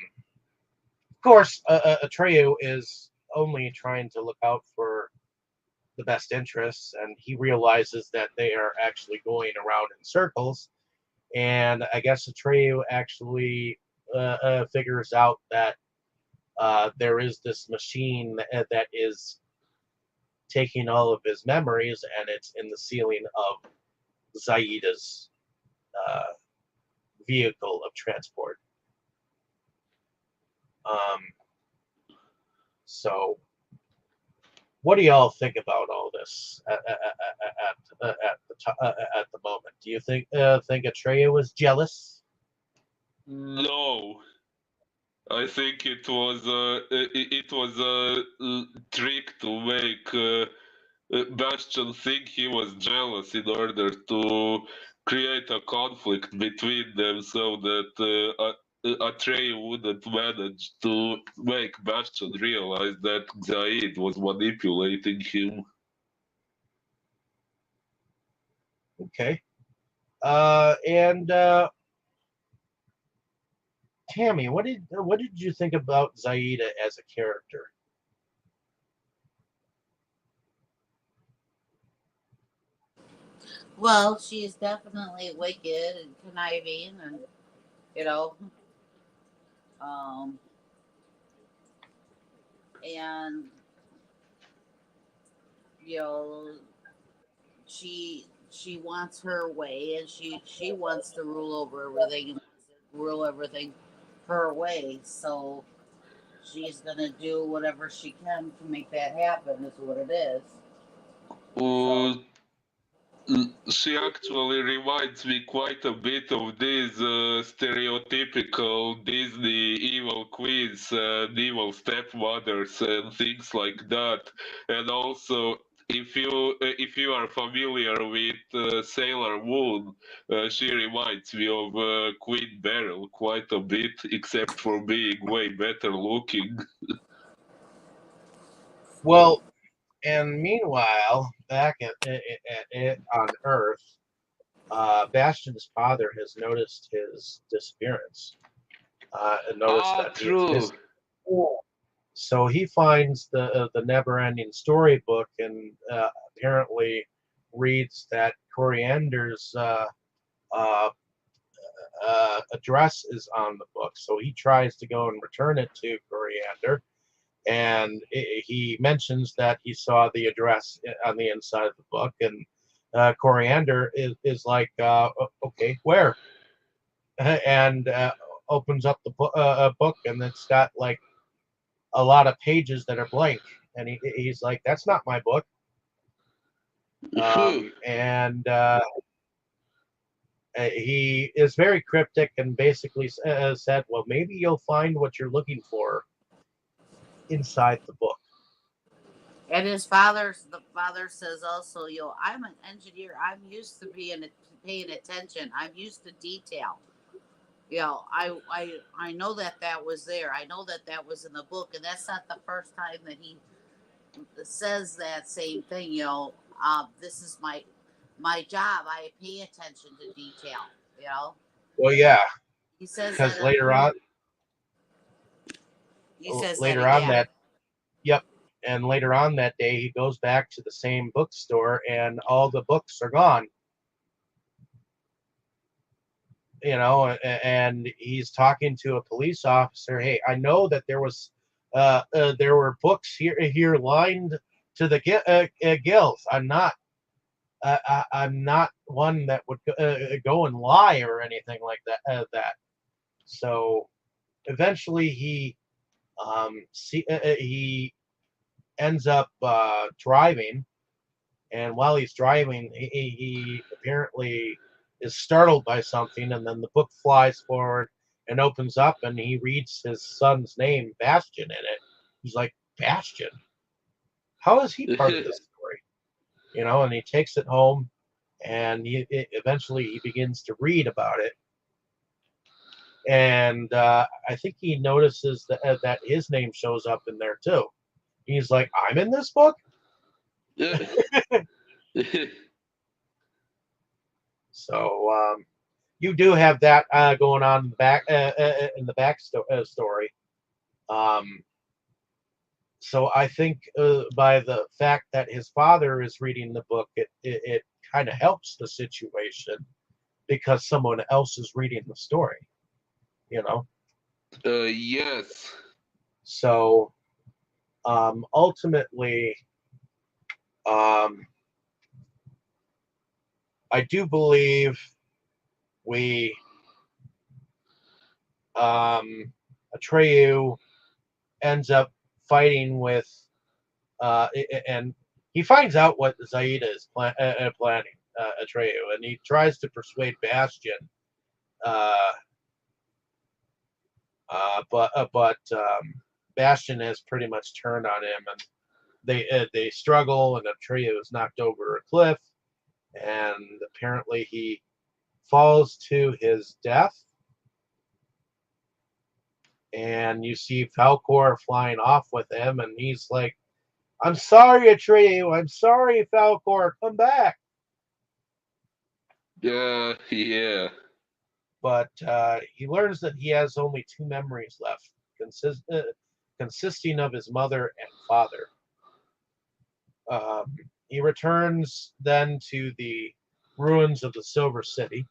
course, Atreyu is only trying to look out for the best interests, and he realizes that they are actually going around in circles. And I guess Atreyu actually figures out that there is this machine that is taking all of his memories, and it's in the ceiling of Zaida's uh, vehicle of transport. Um, so, what do y'all think about all this at the moment? Do you think Atreyu was jealous?
No, I think it was a trick to make Bastion think he was jealous in order to create a conflict between them, so that Atreyu wouldn't manage to make Bastion realize that Zaid was manipulating him.
Okay. And Tammy, what did you think about Zaida as a character?
Well, she is definitely wicked and conniving, and you know, um, and you know, she wants her way, and she wants to rule over everything and wants to rule everything her way. So she's gonna do whatever she can to make that happen. Is what it is.
Uh,
So
she actually reminds me quite a bit of these stereotypical Disney evil queens and evil stepmothers and things like that. And also, if you are familiar with Sailor Moon, she reminds me of Queen Beryl quite a bit, except for being way better looking.
Well, and meanwhile, back on Earth, Bastion's father has noticed his disappearance and noticed
Ah,
that he is
true.
missing. So he finds the NeverEnding Story book and apparently reads that Coriander's uh, address is on the book. So he tries to go and return it to Coriander, and he mentions that he saw the address on the inside of the book, and Coriander is like, okay, where? And opens up the book, and it's got like a lot of pages that are blank, and he's like, that's not my book. And he is very cryptic and basically said, well, maybe you'll find what you're looking for inside the book.
and the father says also, yo, I'm an engineer. I'm used to paying attention. I'm used to detail. I know that was there. I know that was in the book, and that's not the first time that he says that same thing. This is my job. I pay attention to detail. You know,
Well, yeah,
he says
because
that. He says that
later on
again.
that yep, and later on that day he goes back to the same bookstore and all the books are gone. And he's talking to a police officer. Hey, I know that there were books here lined to the gills. I'm not one that would go and lie or anything like that. So eventually he ends up driving, and while he's driving, he apparently is startled by something, and then the book flies forward and opens up, and he reads his son's name, Bastion, in it. He's like, Bastion? How is he part of this story? And he takes it home, and eventually he begins to read about it. And I think he notices that his name shows up in there too. He's like, I'm in this book. So you do have that going on in the back story. Um, so I think by the fact that his father is reading the book, it kind of helps the situation because someone else is reading the story. You know.
Yes.
So ultimately, um, I do believe we Atreyu ends up fighting with and he finds out what Zaida is planning, Atreyu, and he tries to persuade Bastion, uh, but Bastion has pretty much turned on him, and they struggle, and Atreyu is knocked over a cliff, and apparently he falls to his death. And you see Falcor flying off with him, and he's like, I'm sorry, Atreyu. I'm sorry, Falcor. Come back.
Yeah.
But he learns that he has only two memories left, consisting of his mother and father. He returns then to the ruins of the Silver City,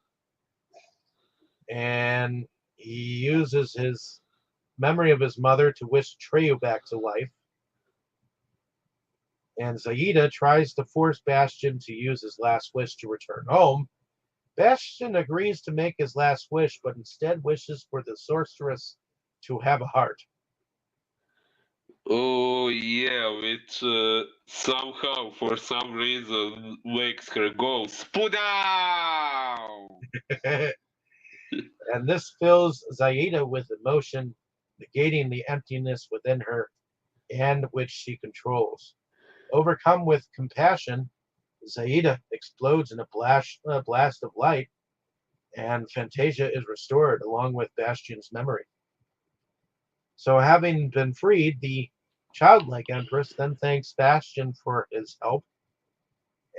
and he uses his memory of his mother to wish Atreyu back to life. And Zaida tries to force Bastion to use his last wish to return home. Bastion agrees to make his last wish, but instead wishes for the sorceress to have a heart.
Oh yeah, which somehow, for some reason, makes her go Spoodow!
And this fills Zaida with emotion, negating the emptiness within her and which she controls. Overcome with compassion, Zaida explodes in a blast of light, and Fantasia is restored along with Bastion's memory. So, having been freed, the childlike Empress then thanks Bastion for his help,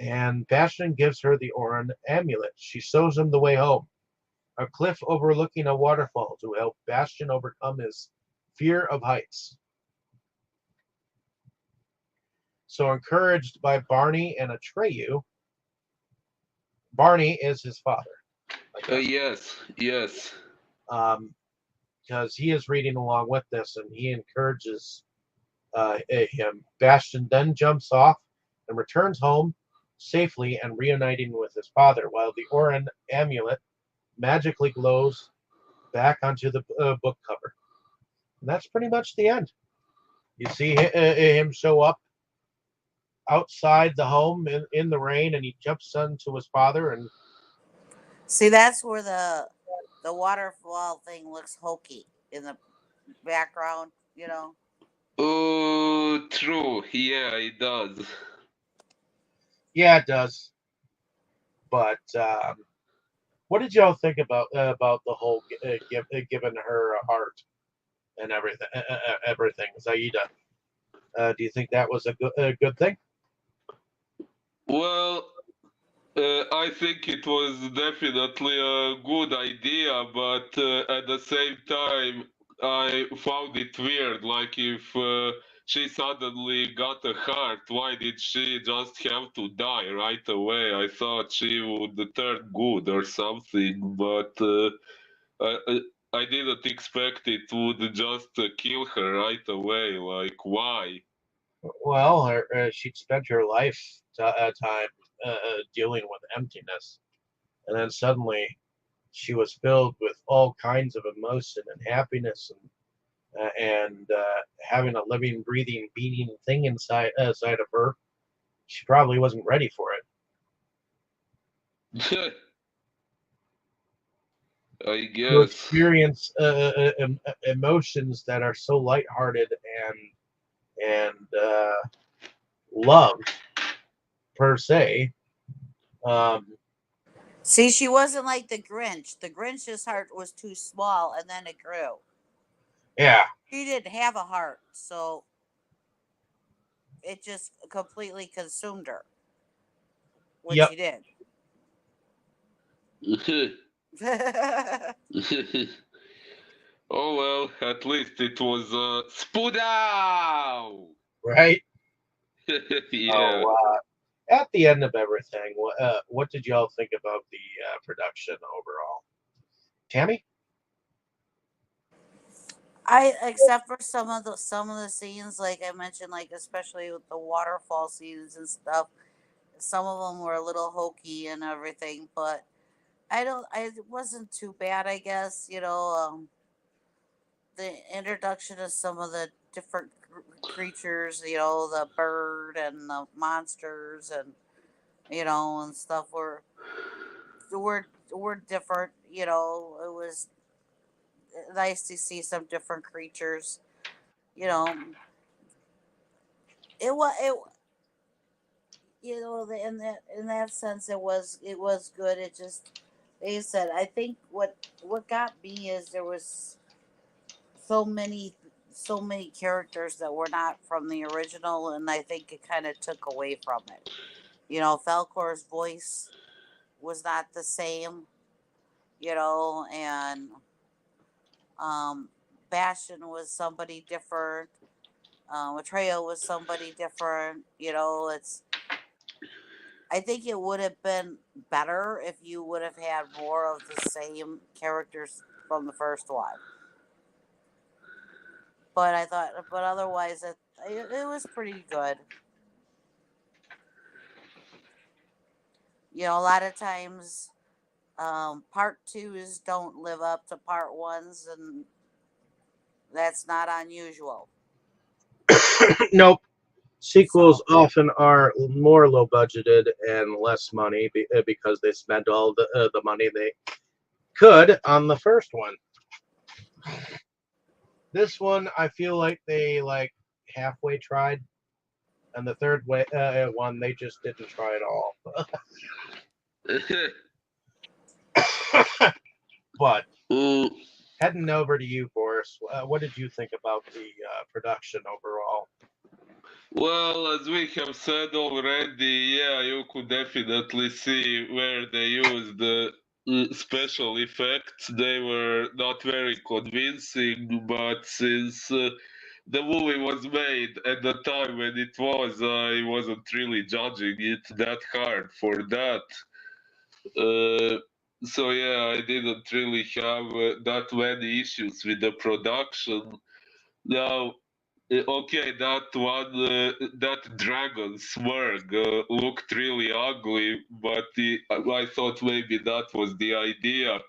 and Bastion gives her the Orin amulet. She shows him the way home, a cliff overlooking a waterfall to help Bastion overcome his fear of heights. So, encouraged by Barney and Atreyu, Barney is his father.
Yes.
Because he is reading along with this, and he encourages him. Bastion then jumps off and returns home safely and reuniting with his father, while the Orin amulet magically glows back onto the book cover. And that's pretty much the end. You see him show up outside the home in the rain, and he jumps onto his father. And
see, that's where the waterfall thing looks hokey in the background. You know.
Oh, true. Yeah, it does.
yeah, it does. But what did y'all think about the whole giving her a heart and everything? Everything, Zaida. Do you think that was a good thing?
Well, I think it was definitely a good idea, but at the same time, I found it weird. Like, if she suddenly got a heart, why did she just have to die right away? I thought she would turn good or something, but I didn't expect it would just kill her right away. Like, why?
Well, she'd spent her life time dealing with emptiness, and then suddenly she was filled with all kinds of emotion and happiness and having a living, breathing, beating thing inside of her. She probably wasn't ready for it.
I
To
guess.
experience emotions that are so lighthearted and love per se. Um,
See, she wasn't like the Grinch. The Grinch's heart was too small, and then it grew.
Yeah,
She didn't have a heart, so it just completely consumed her, which
yep,
she did.
Oh well, at least it was Spudow!
right.
Yeah.
Oh, at the end of everything, what did y'all think about the production overall? Tammy?
Except for some of the scenes, like I mentioned, like especially with the waterfall scenes and stuff. Some of them were a little hokey and everything, but it wasn't too bad, I guess. The introduction of some of the different creatures, the bird and the monsters and and stuff were different. It was nice to see some different creatures. You know, it was it. In that sense, it was good. It just, like I said, I think what got me is there was so many so many characters that were not from the original, and I think it kind of took away from it. Falcor's voice was not the same. And Bastion was somebody different. Atreyo was somebody different. I think it would have been better if you would have had more of the same characters from the first one. But otherwise, it was pretty good. A lot of times, part twos don't live up to part ones, and that's not unusual.
Nope. Sequels
So,
often are more low budgeted and less money because they spent all the money they could on the first one. This one, I feel like they like halfway tried, and the third one they just didn't try at all. But
Mm,
heading over to you, Boris, what did you think about the production overall?
well, as we have said already, yeah, you could definitely see where they used the special effects. They were not very convincing, but since the movie was made at the time when it was, I wasn't really judging it that hard for that. Uh, so yeah, I didn't really have that many issues with the production. Now, okay, that dragon Smurg looked really ugly, but I thought maybe that was the idea.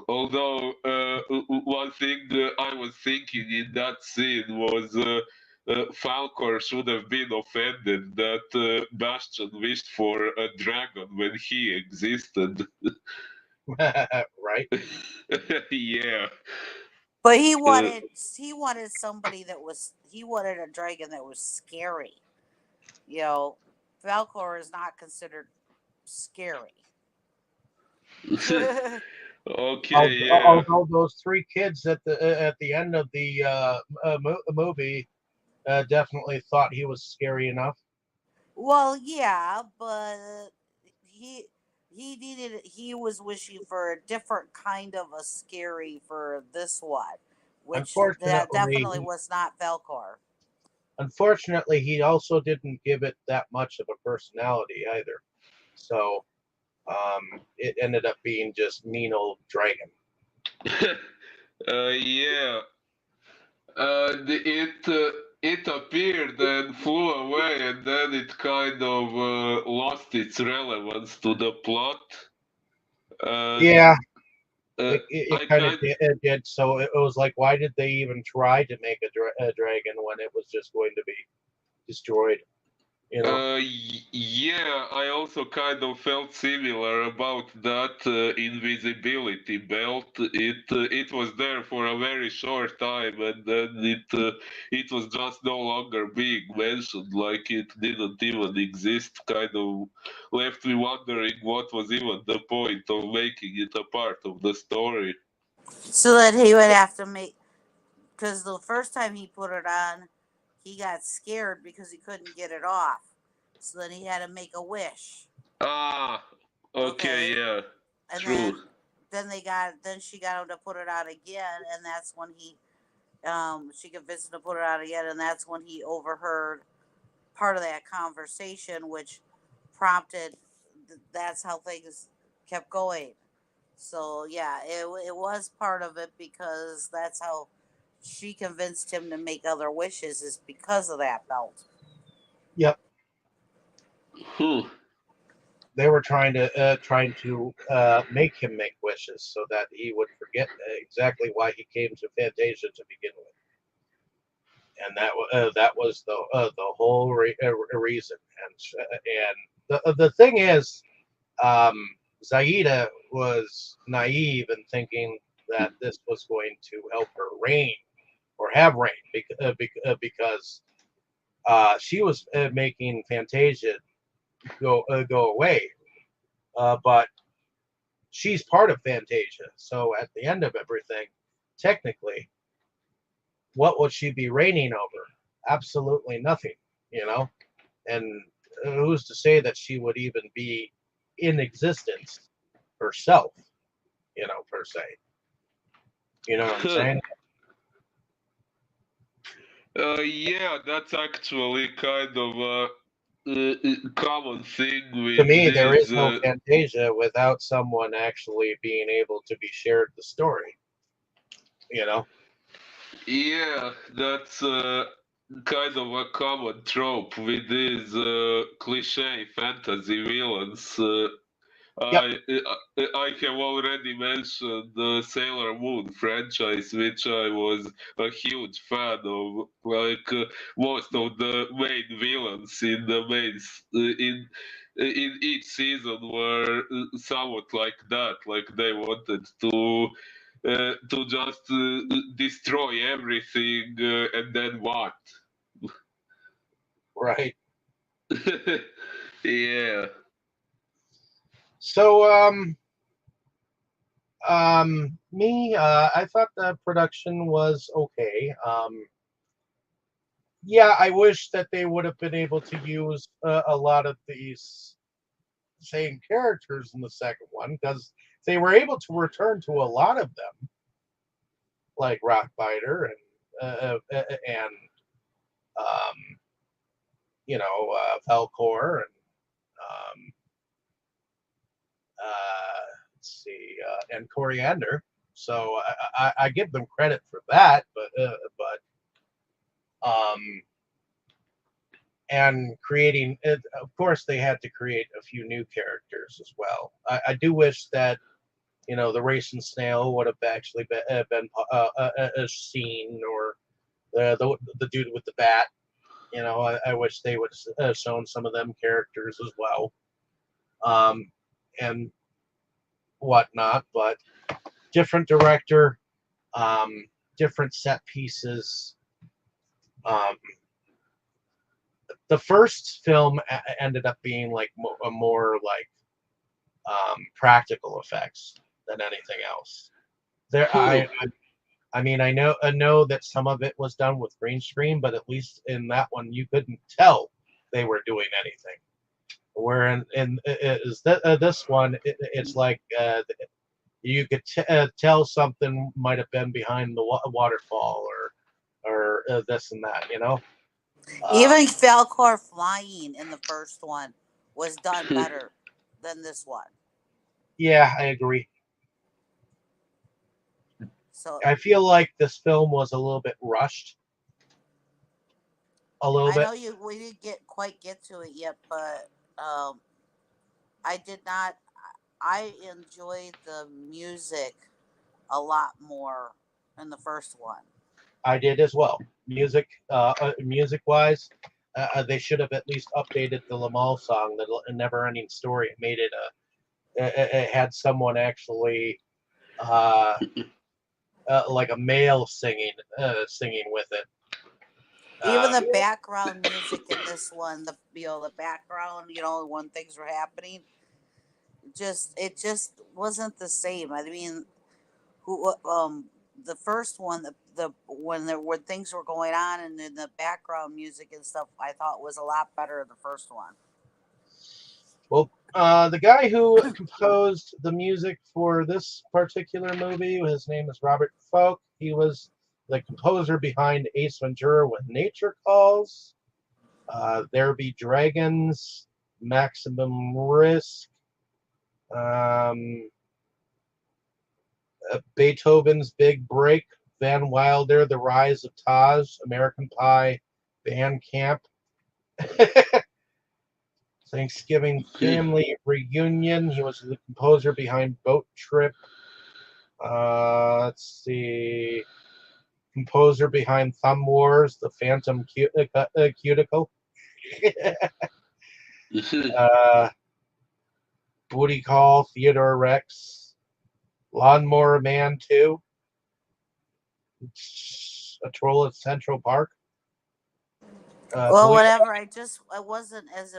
Although one thing I was thinking in that scene was Falcor should have been offended that Bastion wished for a dragon when he existed.
Right?
Yeah.
but he
Uh,
wanted somebody he wanted a dragon that was scary. You know, Falcor is not considered scary.
okay, yeah.
Although those three kids at the end of the movie definitely thought he was scary enough.
Well, yeah, but he he was wishing for a different kind of a scary for this one, which that definitely
Unfortunately,
was not Velcor.
unfortunately, he also didn't give it that much of a personality either. So it ended up being just mean old dragon.
Yeah. It appeared and flew away, and then it kind of lost its relevance to the plot. And
Yeah,
uh,
it
I
kind of
kind
did. So it was like, why did they even try to make a dragon when it was just going to be destroyed? You know.
Yeah, I also kind of felt similar about that invisibility belt. It was there for a very short time, and then it was just no longer being mentioned, like it didn't even exist. Kind of left me wondering what was even the point of making it a part of the story.
So that he would have to make, because the first time he put it on, he got scared because he couldn't get it off. So then he had to make a wish.
Ah, okay,
Okay,
yeah,
and
true.
then she got him to put it on again, and that's when she convinced him to put it on again, and that's when he overheard part of that conversation, which prompted. That's how things kept going. So yeah, it was part of it because that's how she convinced him to make other wishes is because of that belt.
Yep.
Hmm.
They were trying to make him make wishes so that he would forget exactly why he came to Fantasia to begin with, and that was the whole reason. And the thing is, um, Zaida was naive in thinking that this was going to help her reign or have reign because she was making Fantasia go away, but she's part of Fantasia. So at the end of everything, technically, what would she be reigning over? Absolutely nothing, you know. And who's to say that she would even be in existence herself, per se? You know what I'm saying?
Yeah, that's actually kind of a common thing
To
with
me, there
these.
is no Fantasia without someone actually being able to be shared the story. You know,
Yeah, that's kind of a common trope with these cliche fantasy villains.
yep,
I have already mentioned the Sailor Moon franchise, which I was a huge fan of. Like most of the main villains in the in each season were somewhat like that. Like they wanted to just destroy everything, and then what?
right.
Yeah.
So, me, I thought the production was okay. Yeah, I wish that they would have been able to use a lot of these same characters in the second one because they were able to return to a lot of them, like Rockbiter and um, Falcor and um, let's see and Coriander. So I give them credit for that, but and creating it, of course they had to create a few new characters as well. I do wish that the racing snail would have actually been seen, or the dude with the bat. I wish they would have shown some of them characters as well, and whatnot. But different director, um, different set pieces. Um, the first film ended up being like a more like practical effects than anything else. There,
Huh.
I mean, I know that some of it was done with green screen, but at least in that one, you couldn't tell they were doing anything. Where in is this one, it's like you could tell something might have been behind the waterfall or this and that.
Even Falcor flying in the first one was done
Huh.
better than this one.
Yeah, I agree.
So
I feel like this film was a little bit rushed, a little
I
bit.
know we didn't get to it yet, but um, I did not. I enjoyed the music a lot more in the first one.
I did as well. Music wise, They should have at least updated the Lamal song, the Never-Ending Story, and made it it had someone actually uh, like a male singing with it.
Even
Uh,
the background music in this one, the background, when things were happening, it just wasn't the same. I mean, who the first one, the when things were going on and then the background music and stuff, I thought was a lot better than the first one.
well, the guy who composed the music for this particular movie, his name is Robert Falk. He was the composer behind Ace Ventura: When Nature Calls, There Be Dragons, Maximum Risk, um, Beethoven's Big Break, Van Wilder, The Rise of Taj, American Pie, Band Camp, Thanksgiving
Okay.
Family Reunion. He was the composer behind Boat Trip. Let's see. Composer behind Thumb Wars, The Phantom Cuticle. uh, Booty Call, Theodore Rex, Lawnmower Man 2, A Troll at Central Park.
Well,
Police.
whatever. I wasn't as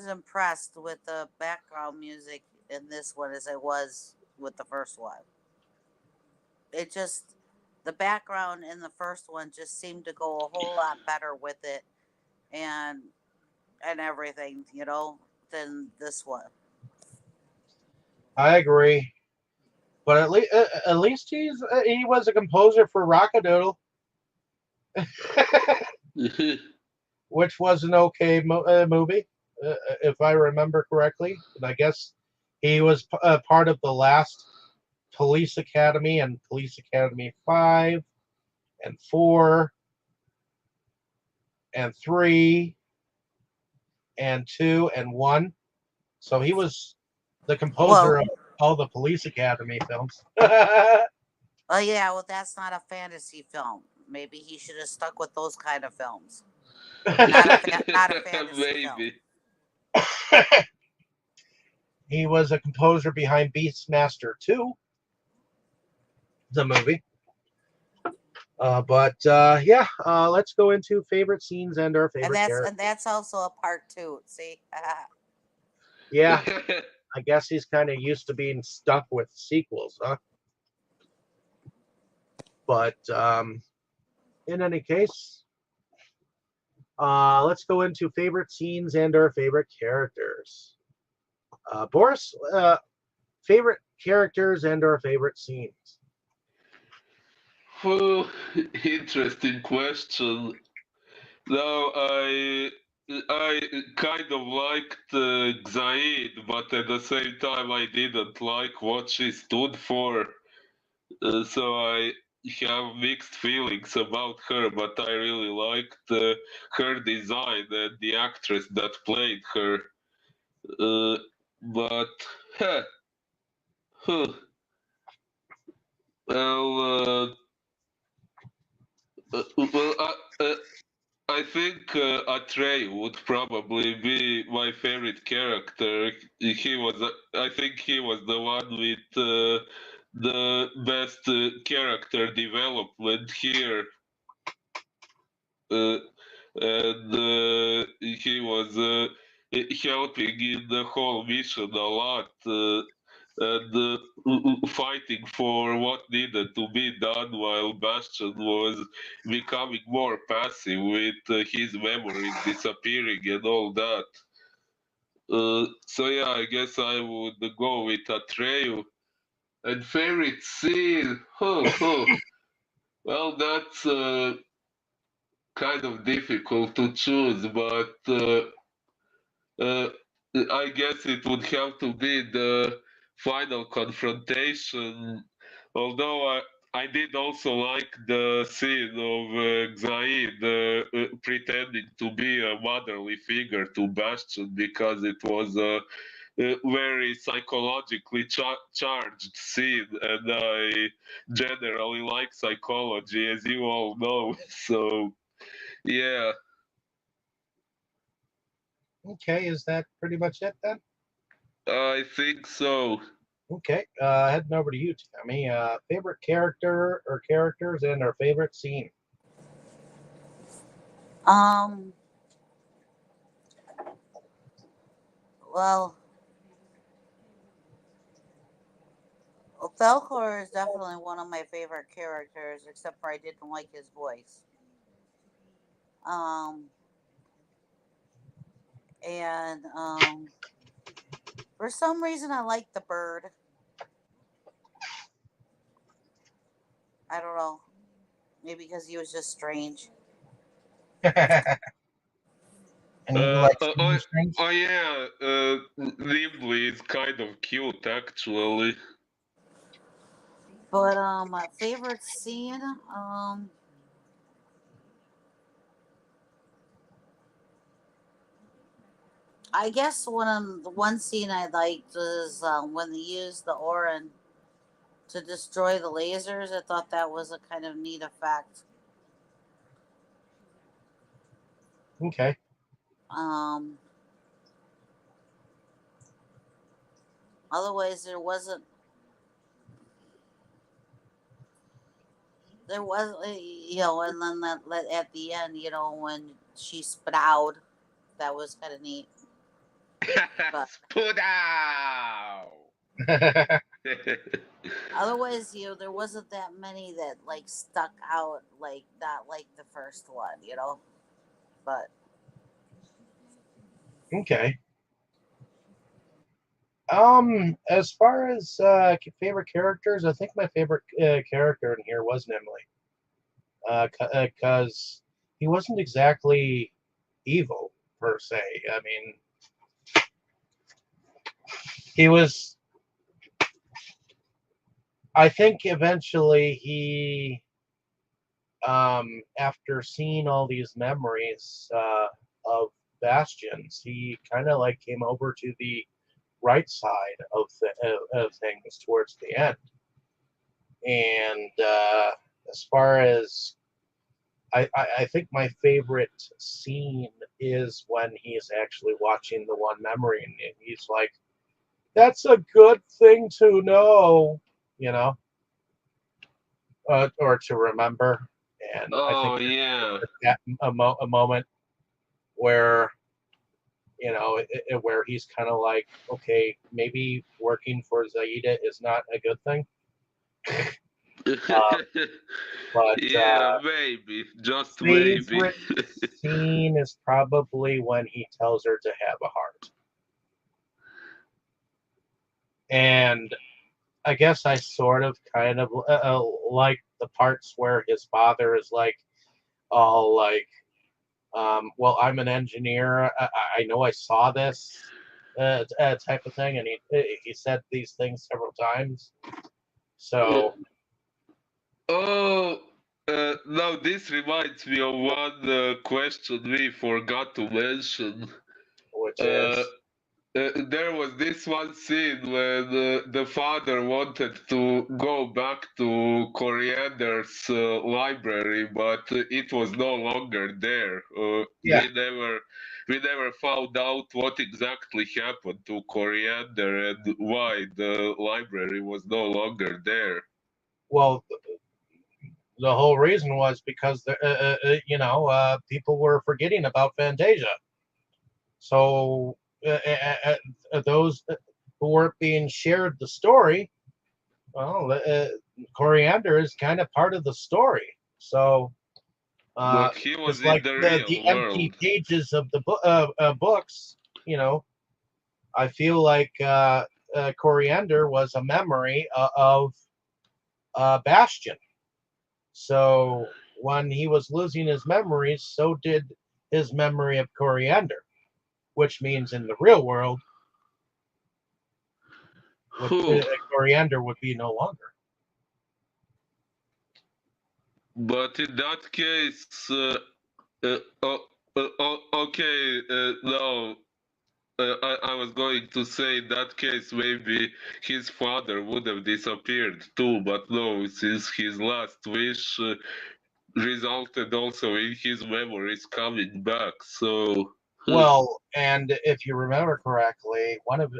impressed with the background music in this one as I was with the first one. It just the background in the first one just seemed to go a whole lot better with it and everything, than this one.
I agree, but at least he was a composer for Rockadoodle, which was an okay movie, if I remember correctly. And I guess he was part of the last Police Academy and Police Academy 5 and 4 and 3 and 2 and 1. So he was the composer
Well,
of all the Police Academy films.
oh yeah, well that's not a fantasy film. Maybe he should have stuck with those kind of films. Not a fantasy film.
Maybe.
He was a composer behind Beastmaster 2, the movie. But yeah, let's go into favorite scenes and our
And
favorite
that's
characters.
and that's also a part two. See,
Yeah, I guess he's kind of used to being stuck with sequels, huh? But in any case, let's go into favorite scenes and our favorite characters. Boris, favorite characters and our favorite scenes.
Oh, interesting question. Now, I kind of liked Xaid, but at the same time, I didn't like what she stood for. So I have mixed feelings about her, but I really liked her design and the actress that played her. But, huh, huh, well, well, I think Atreyu would probably be my favorite character. He was, I think he was the one with the best character development here, uh, and he was helping in the whole mission a lot. And fighting for what needed to be done while Bastion was becoming more passive with his memories disappearing and all that. So yeah, I guess I would go with Atreyu. And favorite scene? Well, that's kind of difficult to choose, but uh, I guess it would have to be the final confrontation. Although I did also like the scene of Xaid pretending to be a motherly figure to Bastion because it was a very psychologically charged scene, and I generally like psychology, as you all know. So, yeah.
Okay, is that pretty much it then?
I think so.
Okay, heading over to you, Tammy. Favorite character or characters and our favorite scene.
Um, well, Falcor is definitely one of my favorite characters, except for I didn't like his voice. Um, and for some reason, I like the bird. I don't know, maybe because he was just strange.
And you
Uh,
like
uh, oh,
strange things?
oh yeah, Nimble is kind of cute actually.
But my favorite scene, I guess the one scene I liked was when they used the Orin to destroy the lasers. I thought that was a kind of neat effect.
Okay.
Um, Otherwise, there was and then at the end, when she spit out, that was kind of neat. But
Spud out!
otherwise, there wasn't that many that like stuck out, like not like the first one. But
Okay. As far as favorite characters, I think my favorite character in here was Nimue. Because he wasn't exactly evil per se. I mean, he was. I think eventually after seeing all these memories of bastions, he kind of like came over to the right side of things towards the end. And as far as I think my favorite scene is when he's actually watching the one memory and he's like, "That's a good thing to know," you know, or to remember. And I think
Oh yeah.
that a moment where where he's kind of like, okay, maybe working for Zaida is not a good thing. Uh, but
Yeah, maybe. Just maybe.
favorite scene is probably when he tells her to have a heart. And I guess I sort of kind of like the parts where his father is like, all like, well, I'm an engineer. I know I saw this type of thing, and he said these things several times. So,
Oh, now this reminds me of one question we forgot to mention.
which
Uh,
is,
there was this one scene when the father wanted to go back to Coriander's library, but it was no longer there.
yeah,
We never found out what exactly happened to Coriander and why the library was no longer there.
well, the whole reason was because people were forgetting about Fantasia. So those who weren't being shared the story, well, Coriander is kind of part of the story. So
But he was
just
in
like
the
the
real
empty
world.
pages of the books, I feel like Coriander was a memory of Bastion. So when he was losing his memories, so did his memory of Coriander, which means in the real world, would
Whew.
Coriander would be no longer.
But in that case, okay, no, I was going to say in that case maybe his father would have disappeared too, but no, since his last wish resulted also in his memories coming back, so.
Well, and if you remember correctly, one of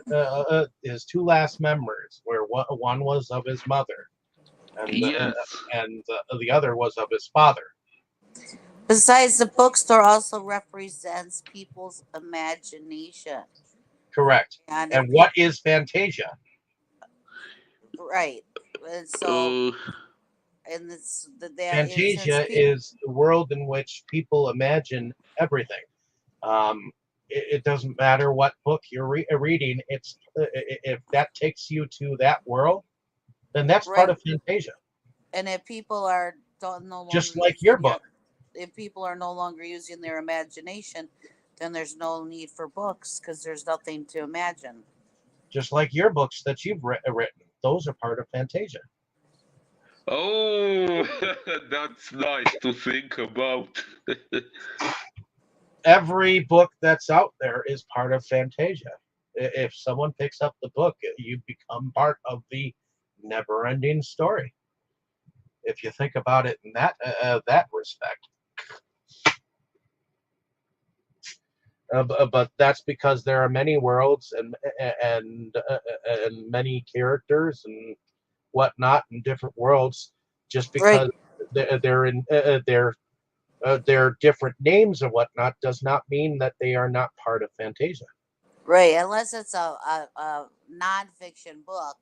his two last memories, where one was of his mother, and
Yes.
the other was of his father.
Besides, the bookstore also represents people's imagination.
Correct.
And if
And what is Fantasia?
right. And so,
Uh,
and it's that is since
Fantasia
people,
is the world in which people imagine everything. It doesn't matter what book you're reading. It's if that takes you to that world, then that's part
right.
of Fantasia.
And if people are don't no longer
Just like your
using
book,
if people are no longer using their imagination, then there's no need for books because there's nothing to imagine.
just like your books that you've written, those are part of Fantasia.
oh, that's nice to think about.
Every book that's out there is part of Fantasia. If someone picks up the book, you become part of the never-ending story. If you think about it in that respect, but that's because there are many worlds and many characters and whatnot in different worlds. Just
Right.
because they're in their different names and whatnot does not mean that they are not part of Fantasia.
Right. Unless it's a nonfiction book,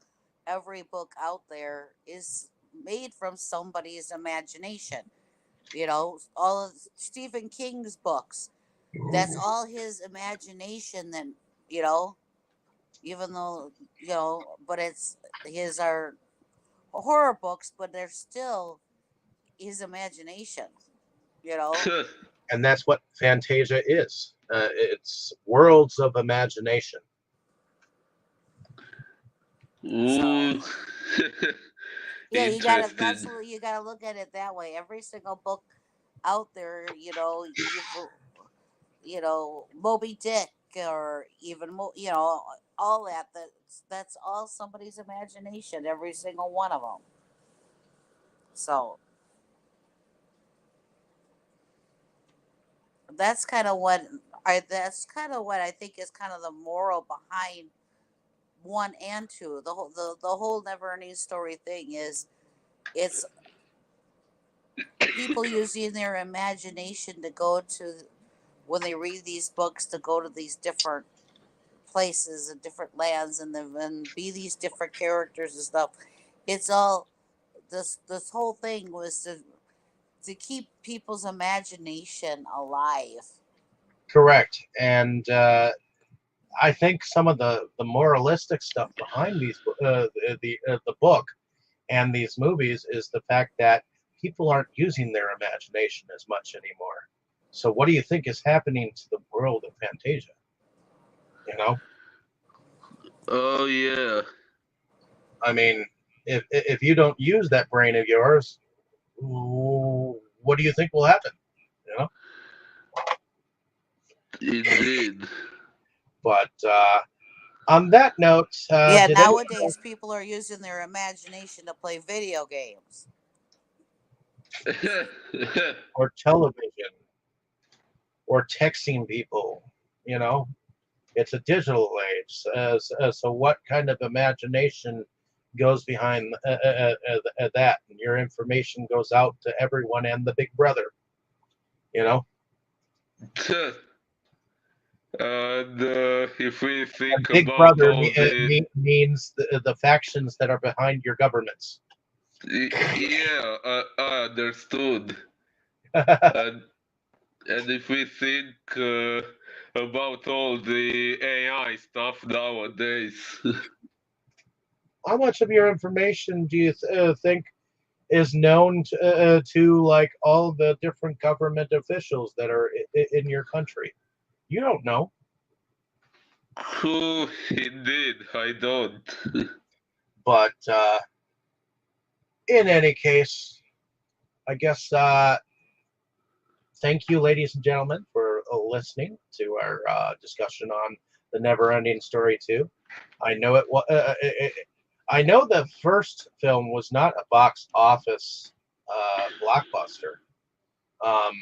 every book out there is made from somebody's imagination. You know, all of Stephen King's books. That's all his imagination. Then you know, even though but it's his are horror books, but they're still his imagination. You know,
And that's what Fantasia is. It's worlds of imagination.
so
Ooh.
yeah, you gotta. That's
Interesting.
what you gotta look at it that way. Every single book out there, Moby Dick or even all that. That's all somebody's imagination. Every single one of them. So that's kind of what I think is kind of the moral behind one and two. The whole never ending story thing is it's people using their imagination to go to when they read these books to go to these different places and different lands and be these different characters and stuff. It's all this whole thing was to keep people's imagination alive.
Correct. And I think some of the moralistic stuff behind the book and these movies is the fact that people aren't using their imagination as much anymore. So what do you think is happening to the world of Fantasia? You know,
Oh yeah,
I mean, if you don't use that brain of yours, what do you think will happen? You know,
indeed.
but on that note,
Yeah,
did anyone
nowadays people are using their imagination to play video games.
or television or texting people? You know, it's a digital age. So what kind of imagination goes behind that? And your information goes out to everyone and the big brother. You know,
And if we
and
think
big
about
brother
all the
means the factions that are behind your governments.
yeah, I understood. And and if we think about all the AI stuff nowadays,
How much of your information do you think is known to like all the different government officials that are in your country? You don't know,
who indeed I don't.
but in any case, I guess thank you, ladies and gentlemen, for listening to our discussion on the Never-Ending Story 2. I know I know the first film was not a box office blockbuster. Um,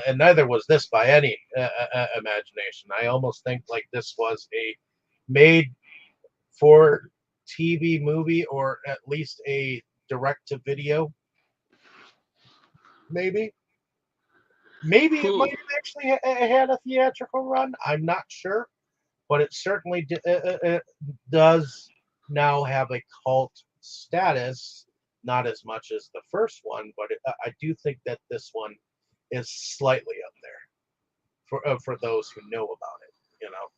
and neither was this by any imagination. I almost think like this was a made for TV movie, or at least a direct to video. Maybe it might
Who?
have actually had a theatrical run. I'm not sure, but it certainly does now have a cult status. Not as much as the first one, but I do think that this one is slightly up there for those who know about it. You know,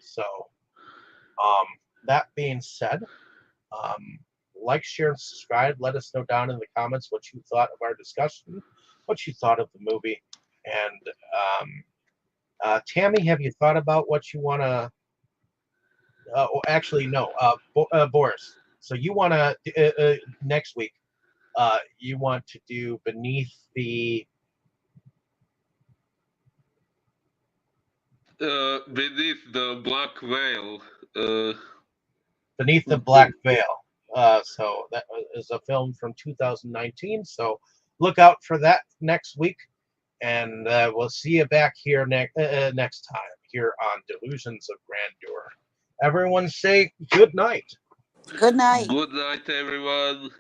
so um, that being said, um, like, share, and subscribe. Let us know down in the comments what you thought of our discussion, what you thought of the movie, and Tammy, have you thought about what you want to? Actually, no. Boris. So you want to next week? You want to do
Beneath the black veil. Uh,
beneath the black veil? So that is a film from 2019. So look out for that next week, and we'll see you back here next time here on Delusions of Grandeur. Everyone say good night.
Good night.
Good night, everyone.